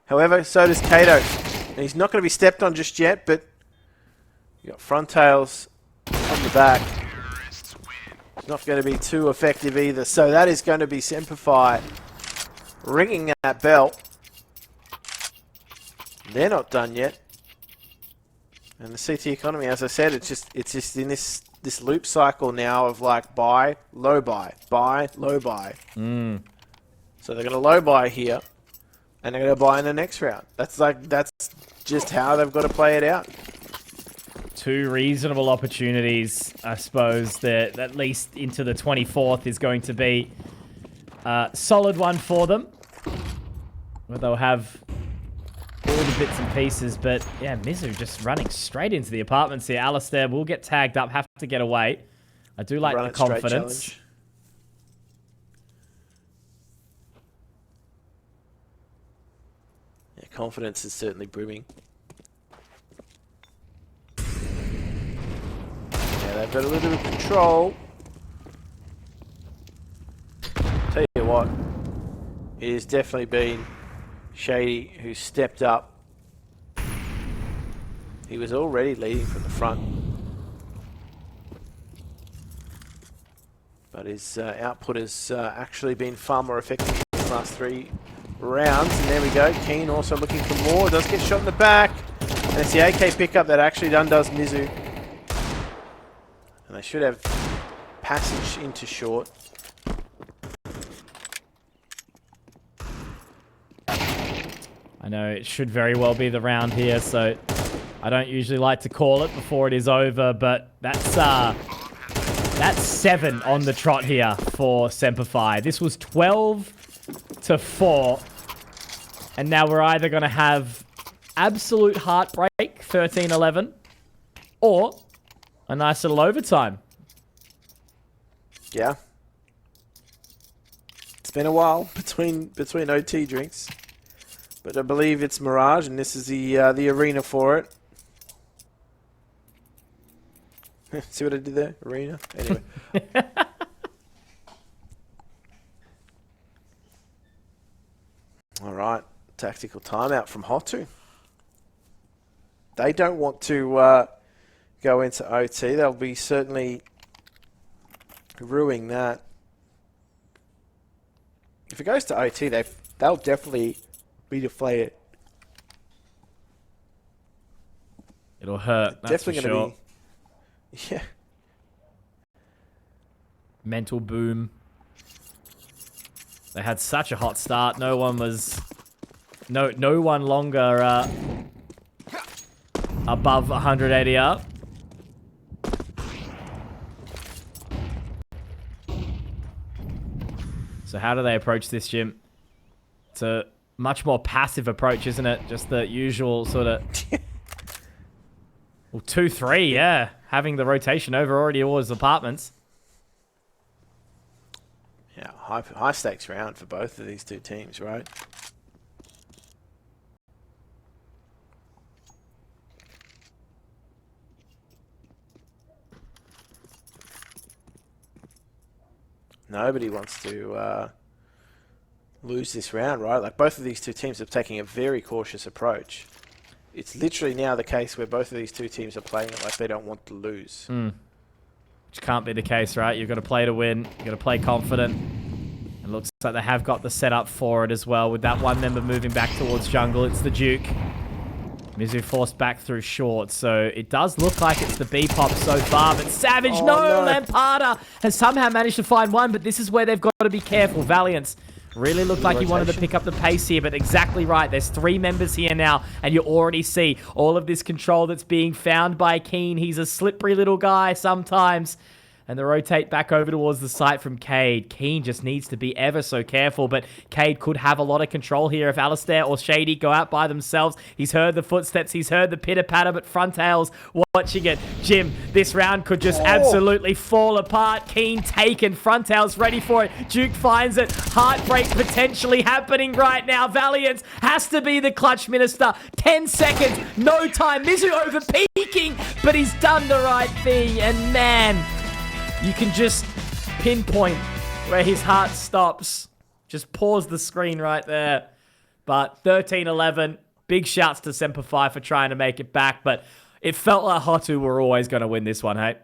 However, so does Kato. And he's not going to be stepped on just yet, but you got front tails on the back. It's not going to be too effective either. So that is going to be SemperFi ringing that bell. They're not done yet. And the CT economy, as I said, it's just in this loop cycle now of like buy, low buy, low buy. So they're going to low buy here, and they're going to buy in the next round. That's just how they've got to play it out. Two reasonable opportunities, I suppose, that at least into the 24th is going to be a solid one for them, where they'll have all the bits and pieces. But yeah, Mizu just running straight into the apartments here. Alistair will get tagged up, have to get away. I do like the confidence. Yeah, confidence is certainly brimming. Yeah, they've got a little bit of control. Tell you what, it has definitely been Shady who stepped up. He was already leading from the front, but his output has actually been far more effective in the last 3 rounds. And there we go. Keen also looking for more. Does get shot in the back, and it's the AK pickup that actually undoes Mizu. And they should have passage into short. I know it should very well be the round here, so I don't usually like to call it before it is over, but that's 7 on the trot here for SemperFi. This was 12-4, and now we're either going to have absolute heartbreak, 13-11, or a nice little overtime. Yeah. It's been a while between OT drinks. But I believe it's Mirage, and this is the arena for it. See what I did there? Arena? Anyway. All right. Tactical timeout from HOTU. They don't want to go into OT. They'll be certainly ruining that. If it goes to OT, they'll definitely redeflate it. It'll hurt, that's definitely for sure. Be, yeah. Mental boom. They had such a hot start. No one was... No one longer above 100 ADR. So how do they approach this, Jim? It's a much more passive approach, isn't it? Just the usual sort of... Well, 2-3, yeah. having the rotation over already towards apartments. Yeah, high stakes round for both of these two teams, right? Nobody wants to lose this round, right? Like, both of these two teams are taking a very cautious approach. It's literally now the case where both of these two teams are playing it like they don't want to lose. Which can't be the case, right? You've got to play to win. You've got to play confident. It looks like they have got the setup for it as well, with that one member moving back towards jungle. It's the Duke. Mizu forced back through short, so it does look like it's the B-pop so far, but Savage, no! Lampada has somehow managed to find one, but this is where they've got to be careful. Valiance really looked like he wanted to pick up the pace here, but exactly right. There's 3 members here now, and you already see all of this control that's being found by Keen. He's a slippery little guy sometimes. And the rotate back over towards the site from Cade. Keen just needs to be ever so careful, but Cade could have a lot of control here if Alistair or Shady go out by themselves. He's heard the footsteps, he's heard the pitter-patter, but Frontails watching it. Jim, this round could just absolutely fall apart. Keen taken, Frontails ready for it. Duke finds it. Heartbreak potentially happening right now. Valiance has to be the clutch minister. 10 seconds, no time. Mizu over peaking, but he's done the right thing, and man, you can just pinpoint where his heart stops. Just pause the screen right there. But 13-11, big shouts to SemperFi for trying to make it back. But it felt like HOTU were always going to win this one, hey?